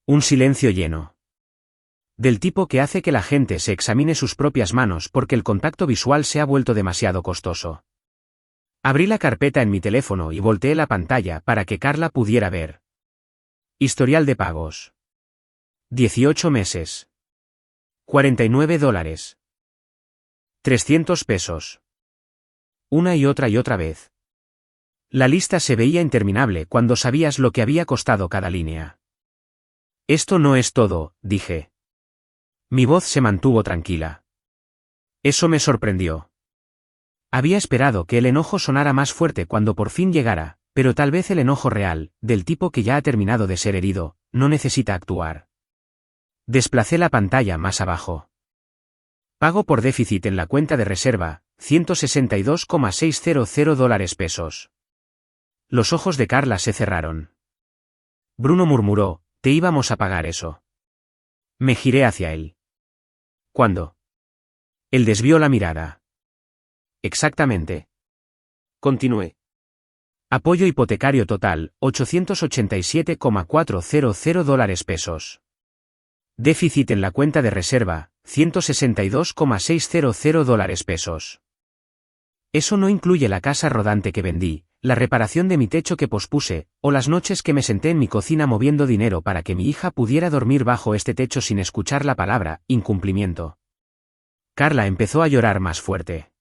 Un silencio lleno. Del tipo que hace que la gente se examine sus propias manos porque el contacto visual se ha vuelto demasiado costoso. Abrí la carpeta en mi teléfono y volteé la pantalla para que Carla pudiera ver. Historial de pagos. 18 meses. $49. 300 pesos. Una y otra vez. La lista se veía interminable cuando sabías lo que había costado cada línea. Esto no es todo, dije. Mi voz se mantuvo tranquila. Eso me sorprendió. Había esperado que el enojo sonara más fuerte cuando por fin llegara, pero tal vez el enojo real, del tipo que ya ha terminado de ser herido, no necesita actuar. Desplacé la pantalla más abajo. Pago por déficit en la cuenta de reserva, $162,600 pesos. Los ojos de Carla se cerraron. Bruno murmuró, te íbamos a pagar eso. Me giré hacia él. ¿Cuándo? Él desvió la mirada. Exactamente. Continué. Apoyo hipotecario total, $887,400 pesos. Déficit en la cuenta de reserva, $162,600 pesos. Eso no incluye la casa rodante que vendí, la reparación de mi techo que pospuse, o las noches que me senté en mi cocina moviendo dinero para que mi hija pudiera dormir bajo este techo sin escuchar la palabra incumplimiento. Carla empezó a llorar más fuerte.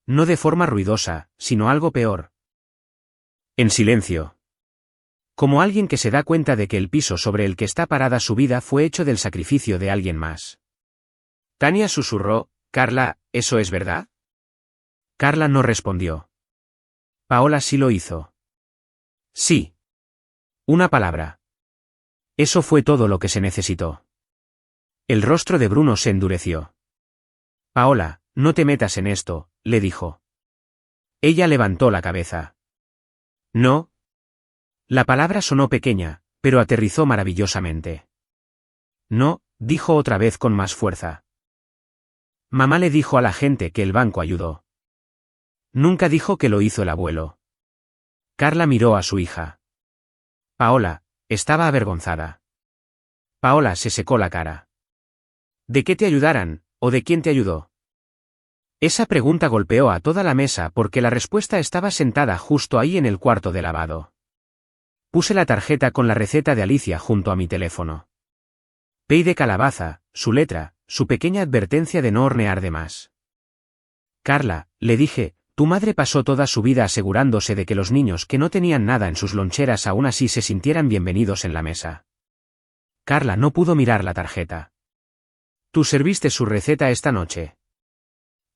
No de forma ruidosa, sino algo peor. En silencio. Como alguien que se da cuenta de que el piso sobre el que está parada su vida fue hecho del sacrificio de alguien más. Tania susurró, Carla, ¿eso es verdad? Carla no respondió. Paola sí lo hizo. Sí. Una palabra. Eso fue todo lo que se necesitó. El rostro de Bruno se endureció. Paola, no te metas en esto, le dijo. Ella levantó la cabeza. No. La palabra sonó pequeña, pero aterrizó maravillosamente. No, dijo otra vez con más fuerza. Mamá le dijo a la gente que el banco ayudó. Nunca dijo que lo hizo el abuelo. Carla miró a su hija. Paola, estaba avergonzada. Paola se secó la cara. ¿De qué te ayudaran, o de quién te ayudó? Esa pregunta golpeó a toda la mesa porque la respuesta estaba sentada justo ahí en el cuarto de lavado. Puse la tarjeta con la receta de Alicia junto a mi teléfono. Pay de calabaza, su letra, su pequeña advertencia de no hornear de más. Carla, le dije, tu madre pasó toda su vida asegurándose de que los niños que no tenían nada en sus loncheras aún así se sintieran bienvenidos en la mesa. Carla no pudo mirar la tarjeta. ¿Tú serviste su receta esta noche?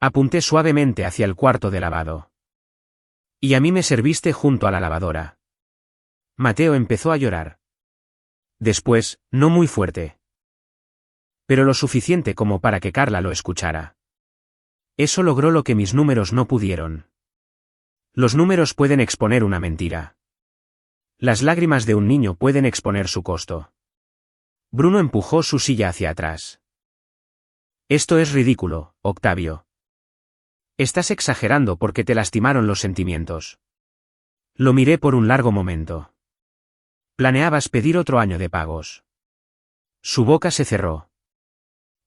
Apunté suavemente hacia el cuarto de lavado. Y a mí me serviste junto a la lavadora. Mateo empezó a llorar. Después, no muy fuerte. Pero lo suficiente como para que Carla lo escuchara. Eso logró lo que mis números no pudieron. Los números pueden exponer una mentira. Las lágrimas de un niño pueden exponer su costo. Bruno empujó su silla hacia atrás. Esto es ridículo, Octavio. Estás exagerando porque te lastimaron los sentimientos. Lo miré por un largo momento. Planeabas pedir otro año de pagos. Su boca se cerró.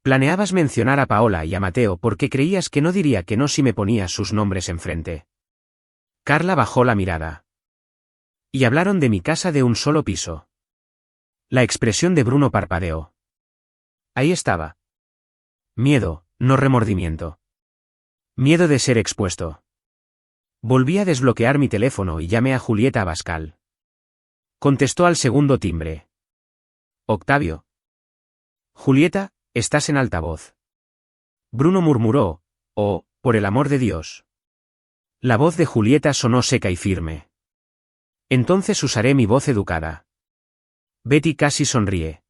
Planeabas mencionar a Paola y a Mateo porque creías que no diría que no si me ponías sus nombres enfrente. Carla bajó la mirada. Y hablaron de mi casa de un solo piso. La expresión de Bruno parpadeó. Ahí estaba. Miedo, no remordimiento. Miedo de ser expuesto. Volví a desbloquear mi teléfono y llamé a Julieta Abascal. Contestó al segundo timbre. Octavio. Julieta, estás en altavoz. Bruno murmuró, oh, por el amor de Dios. La voz de Julieta sonó seca y firme. Entonces usaré mi voz educada. Betty casi sonríe.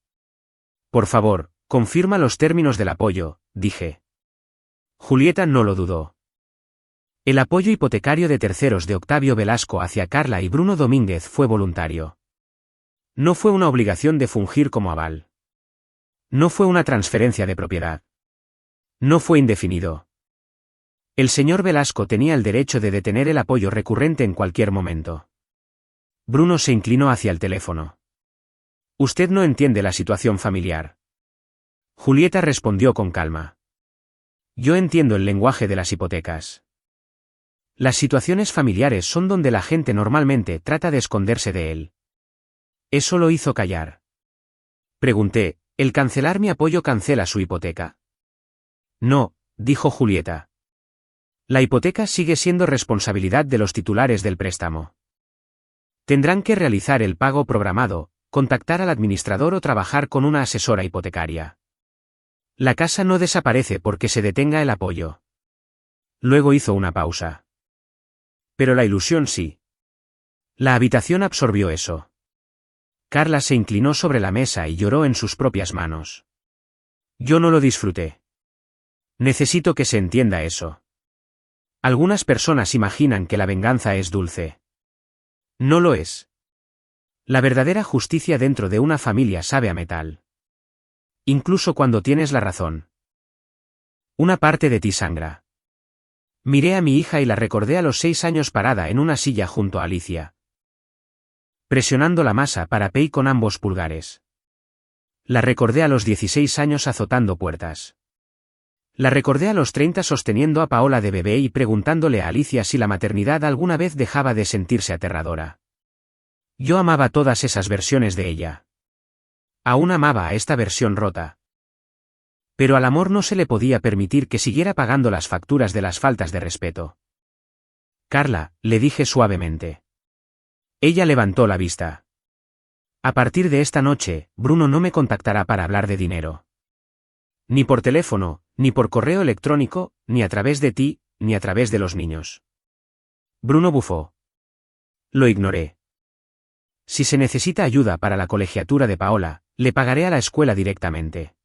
Por favor, confirma los términos del apoyo, dije. Julieta no lo dudó. El apoyo hipotecario de terceros de Octavio Velasco hacia Carla y Bruno Domínguez fue voluntario. No fue una obligación de fungir como aval. No fue una transferencia de propiedad. No fue indefinido. El señor Velasco tenía el derecho de detener el apoyo recurrente en cualquier momento. Bruno se inclinó hacia el teléfono. Usted no entiende la situación familiar. Julieta respondió con calma. Yo entiendo el lenguaje de las hipotecas. Las situaciones familiares son donde la gente normalmente trata de esconderse de él. Eso lo hizo callar. Pregunté, ¿el cancelar mi apoyo cancela su hipoteca? No, dijo Julieta. La hipoteca sigue siendo responsabilidad de los titulares del préstamo. Tendrán que realizar el pago programado, contactar al administrador o trabajar con una asesora hipotecaria. La casa no desaparece porque se detenga el apoyo. Luego hizo una pausa. Pero la ilusión sí. La habitación absorbió eso. Carla se inclinó sobre la mesa y lloró en sus propias manos. Yo no lo disfruté. Necesito que se entienda eso. Algunas personas imaginan que la venganza es dulce. No lo es. La verdadera justicia dentro de una familia sabe a metal. Incluso cuando tienes la razón. Una parte de ti sangra. Miré a mi hija y la recordé a los 6 años parada en una silla junto a Alicia. Presionando la masa para pay con ambos pulgares. La recordé a los 16 años azotando puertas. La recordé a los 30 sosteniendo a Paola de bebé y preguntándole a Alicia si la maternidad alguna vez dejaba de sentirse aterradora. Yo amaba todas esas versiones de ella. Aún amaba a esta versión rota. Pero al amor no se le podía permitir que siguiera pagando las facturas de las faltas de respeto. Carla, le dije suavemente. Ella levantó la vista. A partir de esta noche, Bruno no me contactará para hablar de dinero. Ni por teléfono, ni por correo electrónico, ni a través de ti, ni a través de los niños. Bruno bufó. Lo ignoré. Si se necesita ayuda para la colegiatura de Paola, le pagaré a la escuela directamente.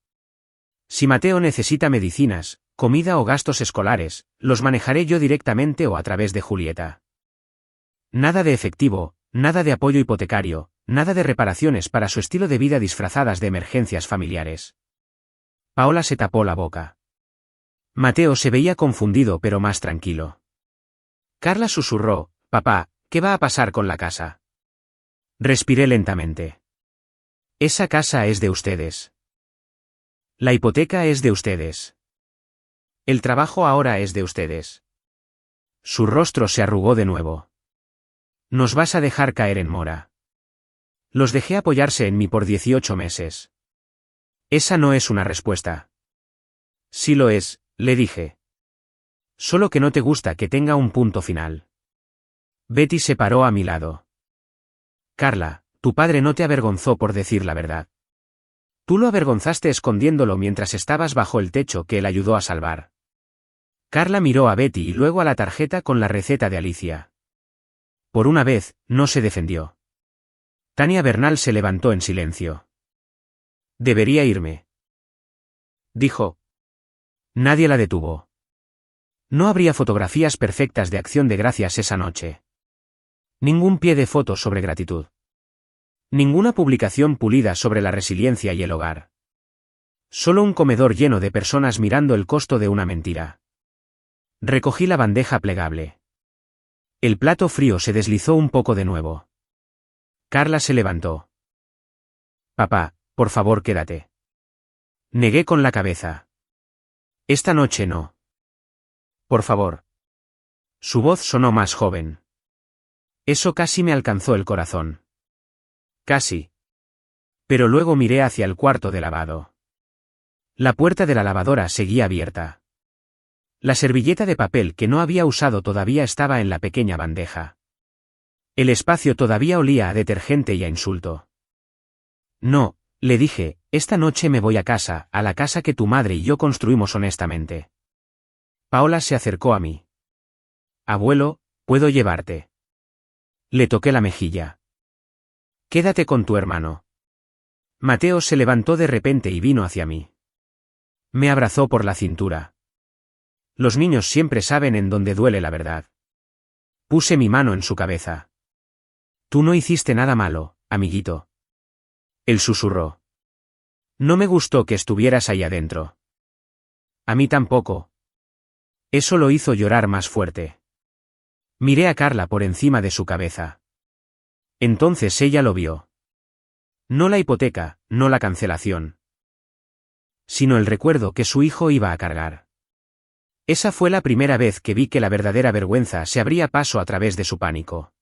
Si Mateo necesita medicinas, comida o gastos escolares, los manejaré yo directamente o a través de Julieta. Nada de efectivo, nada de apoyo hipotecario, nada de reparaciones para su estilo de vida disfrazadas de emergencias familiares. Paola se tapó la boca. Mateo se veía confundido pero más tranquilo. Carla susurró, papá, ¿qué va a pasar con la casa? Respiré lentamente. Esa casa es de ustedes. La hipoteca es de ustedes. El trabajo ahora es de ustedes. Su rostro se arrugó de nuevo. Nos vas a dejar caer en mora. Los dejé apoyarse en mí por 18 meses. Esa no es una respuesta. Sí lo es, le dije. Solo que no te gusta que tenga un punto final. Betty se paró a mi lado. Carla, tu padre no te avergonzó por decir la verdad. Tú lo avergonzaste escondiéndolo mientras estabas bajo el techo que él ayudó a salvar. Carla miró a Betty y luego a la tarjeta con la receta de Alicia. Por una vez, no se defendió. Tania Bernal se levantó en silencio. Debería irme, dijo. Nadie la detuvo. No habría fotografías perfectas de Acción de Gracias esa noche. Ningún pie de foto sobre gratitud. Ninguna publicación pulida sobre la resiliencia y el hogar. Solo un comedor lleno de personas mirando el costo de una mentira. Recogí la bandeja plegable. El plato frío se deslizó un poco de nuevo. Carla se levantó. Papá, por favor quédate. Negué con la cabeza. Esta noche no. Por favor. Su voz sonó más joven. Eso casi me alcanzó el corazón. Casi. Pero luego miré hacia el cuarto de lavado. La puerta de la lavadora seguía abierta. La servilleta de papel que no había usado todavía estaba en la pequeña bandeja. El espacio todavía olía a detergente y a insulto. No, le dije, esta noche me voy a casa, a la casa que tu madre y yo construimos honestamente. Paola se acercó a mí. Abuelo, ¿puedo llevarte? Le toqué la mejilla. Quédate con tu hermano. Mateo se levantó de repente y vino hacia mí. Me abrazó por la cintura. Los niños siempre saben en dónde duele la verdad. Puse mi mano en su cabeza. Tú no hiciste nada malo, amiguito. Él susurró. No me gustó que estuvieras ahí adentro. A mí tampoco. Eso lo hizo llorar más fuerte. Miré a Carla por encima de su cabeza. Entonces ella lo vio. No la hipoteca, no la cancelación. Sino el recuerdo que su hijo iba a cargar. Esa fue la primera vez que vi que la verdadera vergüenza se abría paso a través de su pánico.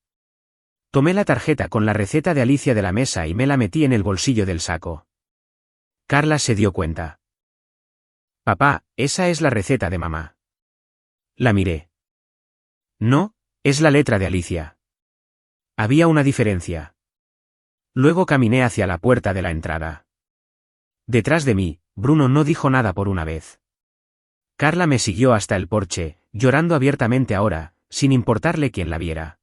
Tomé la tarjeta con la receta de Alicia de la mesa y me la metí en el bolsillo del saco. Carla se dio cuenta. Papá, esa es la receta de mamá. La miré. No, es la letra de Alicia. Había una diferencia. Luego caminé hacia la puerta de la entrada. Detrás de mí, Bruno no dijo nada por una vez. Carla me siguió hasta el porche, llorando abiertamente ahora, sin importarle quién la viera.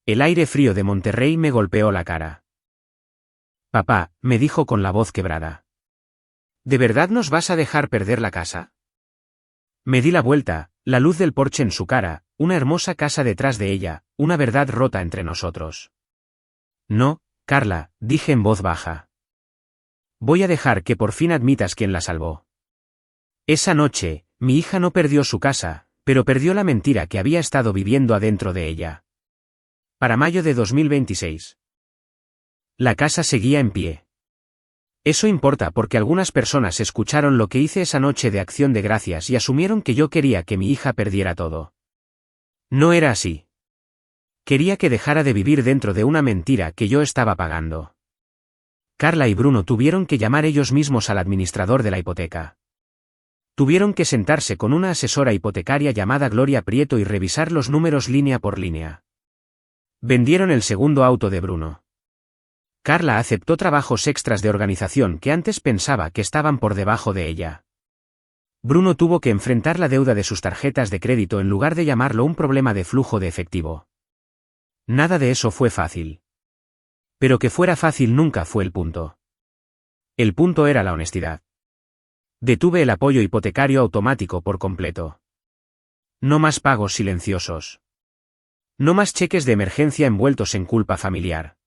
El aire frío de Monterrey me golpeó la cara. Papá, me dijo con la voz quebrada. ¿De verdad nos vas a dejar perder la casa? Me di la vuelta, la luz del porche en su cara, una hermosa casa detrás de ella, una verdad rota entre nosotros. No, Carla, dije en voz baja. Voy a dejar que por fin admitas quién la salvó. Esa noche, mi hija no perdió su casa, pero perdió la mentira que había estado viviendo adentro de ella. Para mayo de 2026. La casa seguía en pie. Eso importa porque algunas personas escucharon lo que hice esa noche de Acción de Gracias y asumieron que yo quería que mi hija perdiera todo. No era así. Quería que dejara de vivir dentro de una mentira que yo estaba pagando. Carla y Bruno tuvieron que llamar ellos mismos al administrador de la hipoteca. Tuvieron que sentarse con una asesora hipotecaria llamada Gloria Prieto y revisar los números línea por línea. Vendieron el segundo auto de Bruno. Carla aceptó trabajos extras de organización que antes pensaba que estaban por debajo de ella. Bruno tuvo que enfrentar la deuda de sus tarjetas de crédito en lugar de llamarlo un problema de flujo de efectivo. Nada de eso fue fácil. Pero que fuera fácil nunca fue el punto. El punto era la honestidad. Detuve el apoyo hipotecario automático por completo. No más pagos silenciosos. No más cheques de emergencia envueltos en culpa familiar.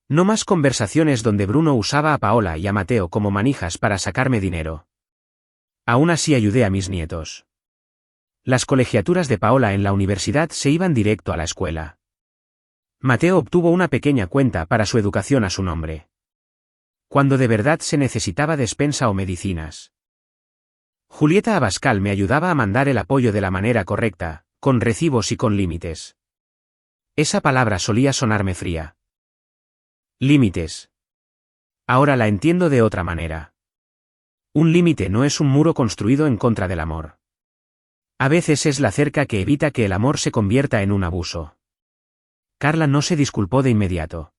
No más conversaciones donde Bruno usaba a Paola y a Mateo como manijas para sacarme dinero. Aún así ayudé a mis nietos. Las colegiaturas de Paola en la universidad se iban directo a la escuela. Mateo obtuvo una pequeña cuenta para su educación a su nombre. Cuando de verdad se necesitaba despensa o medicinas. Julieta Abascal me ayudaba a mandar el apoyo de la manera correcta, con recibos y con límites. Esa palabra solía sonarme fría. Límites. Ahora la entiendo de otra manera. Un límite no es un muro construido en contra del amor. A veces es la cerca que evita que el amor se convierta en un abuso. Carla no se disculpó de inmediato.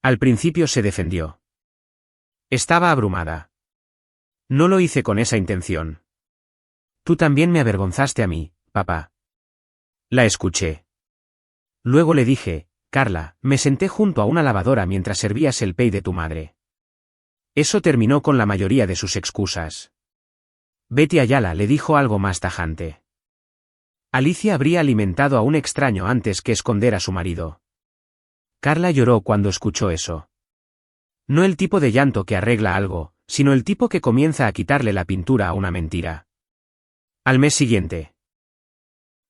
Al principio se defendió. Estaba abrumada. No lo hice con esa intención. Tú también me avergonzaste a mí, papá. La escuché. Luego le dije, Carla, me senté junto a una lavadora mientras servías el pay de tu madre. Eso terminó con la mayoría de sus excusas. Betty Ayala le dijo algo más tajante. Alicia habría alimentado a un extraño antes que esconder a su marido. Carla lloró cuando escuchó eso. No el tipo de llanto que arregla algo, sino el tipo que comienza a quitarle la pintura a una mentira. Al mes siguiente.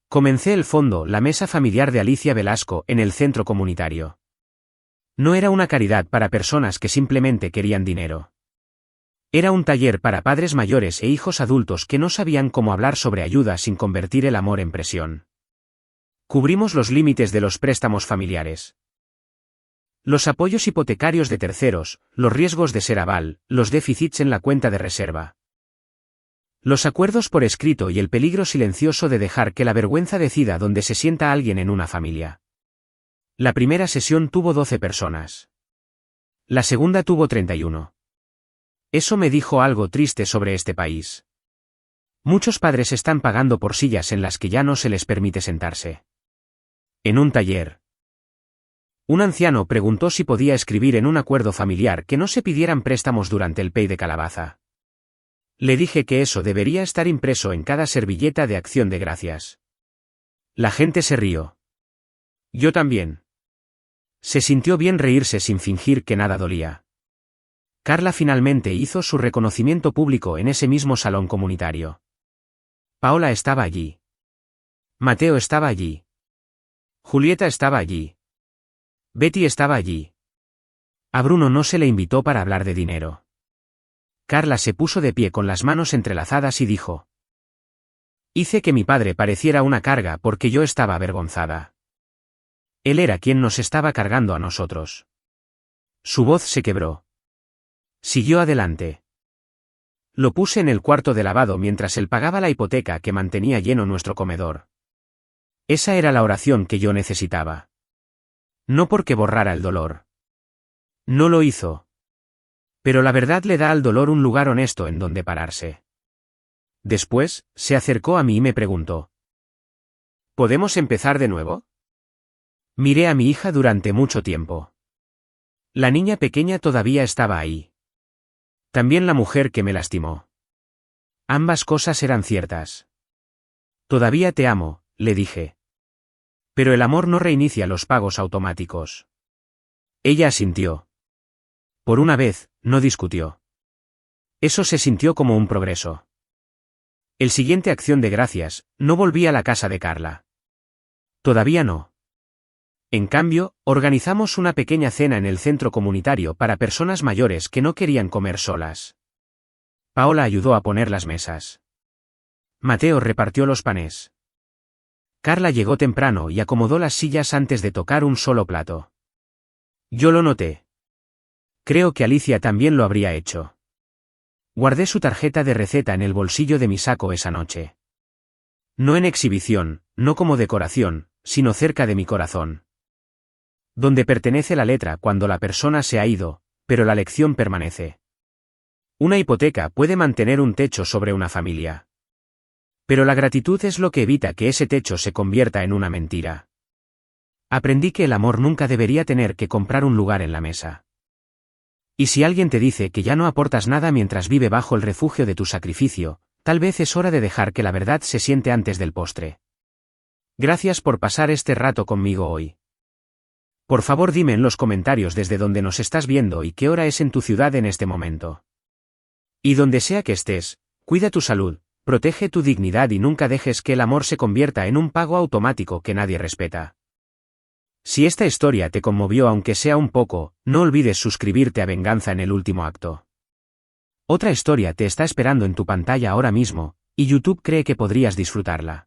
Comencé el fondo, la mesa familiar de Alicia Velasco, en el centro comunitario. No era una caridad para personas que simplemente querían dinero. Era un taller para padres mayores e hijos adultos que no sabían cómo hablar sobre ayuda sin convertir el amor en presión. Cubrimos los límites de los préstamos familiares. Los apoyos hipotecarios de terceros, los riesgos de ser aval, los déficits en la cuenta de reserva. Los acuerdos por escrito y el peligro silencioso de dejar que la vergüenza decida dónde se sienta alguien en una familia. La primera sesión tuvo 12 personas. La segunda tuvo 31. Eso me dijo algo triste sobre este país. Muchos padres están pagando por sillas en las que ya no se les permite sentarse. En un taller. Un anciano preguntó si podía escribir en un acuerdo familiar que no se pidieran préstamos durante el pay de calabaza. Le dije que eso debería estar impreso en cada servilleta de acción de gracias. La gente se rió. Yo también. Se sintió bien reírse sin fingir que nada dolía. Carla finalmente hizo su reconocimiento público en ese mismo salón comunitario. Paola estaba allí. Mateo estaba allí. Julieta estaba allí. Betty estaba allí. A Bruno no se le invitó para hablar de dinero. Carla se puso de pie con las manos entrelazadas y dijo: Hice que mi padre pareciera una carga porque yo estaba avergonzada. Él era quien nos estaba cargando a nosotros. Su voz se quebró. Siguió adelante. Lo puse en el cuarto de lavado mientras él pagaba la hipoteca que mantenía lleno nuestro comedor. Esa era la oración que yo necesitaba. No porque borrara el dolor. No lo hizo. Pero la verdad le da al dolor un lugar honesto en donde pararse. Después, se acercó a mí y me preguntó: ¿Podemos empezar de nuevo? Miré a mi hija durante mucho tiempo. La niña pequeña todavía estaba ahí. También la mujer que me lastimó. Ambas cosas eran ciertas. Todavía te amo, le dije. Pero el amor no reinicia los pagos automáticos. Ella asintió. Por una vez, no discutió. Eso se sintió como un progreso. El siguiente acción de gracias, no volví a la casa de Carla. Todavía no. En cambio, organizamos una pequeña cena en el centro comunitario para personas mayores que no querían comer solas. Paola ayudó a poner las mesas. Mateo repartió los panes. Carla llegó temprano y acomodó las sillas antes de tocar un solo plato. Yo lo noté. Creo que Alicia también lo habría hecho. Guardé su tarjeta de receta en el bolsillo de mi saco esa noche. No en exhibición, no como decoración, sino cerca de mi corazón. Donde pertenece la letra cuando la persona se ha ido, pero la lección permanece. Una hipoteca puede mantener un techo sobre una familia. Pero la gratitud es lo que evita que ese techo se convierta en una mentira. Aprendí que el amor nunca debería tener que comprar un lugar en la mesa. Y si alguien te dice que ya no aportas nada mientras vive bajo el refugio de tu sacrificio, tal vez es hora de dejar que la verdad se siente antes del postre. Gracias por pasar este rato conmigo hoy. Por favor dime en los comentarios desde donde nos estás viendo y qué hora es en tu ciudad en este momento. Y donde sea que estés, cuida tu salud, protege tu dignidad y nunca dejes que el amor se convierta en un pago automático que nadie respeta. Si esta historia te conmovió aunque sea un poco, no olvides suscribirte a Venganza en el último acto. Otra historia te está esperando en tu pantalla ahora mismo, y YouTube cree que podrías disfrutarla.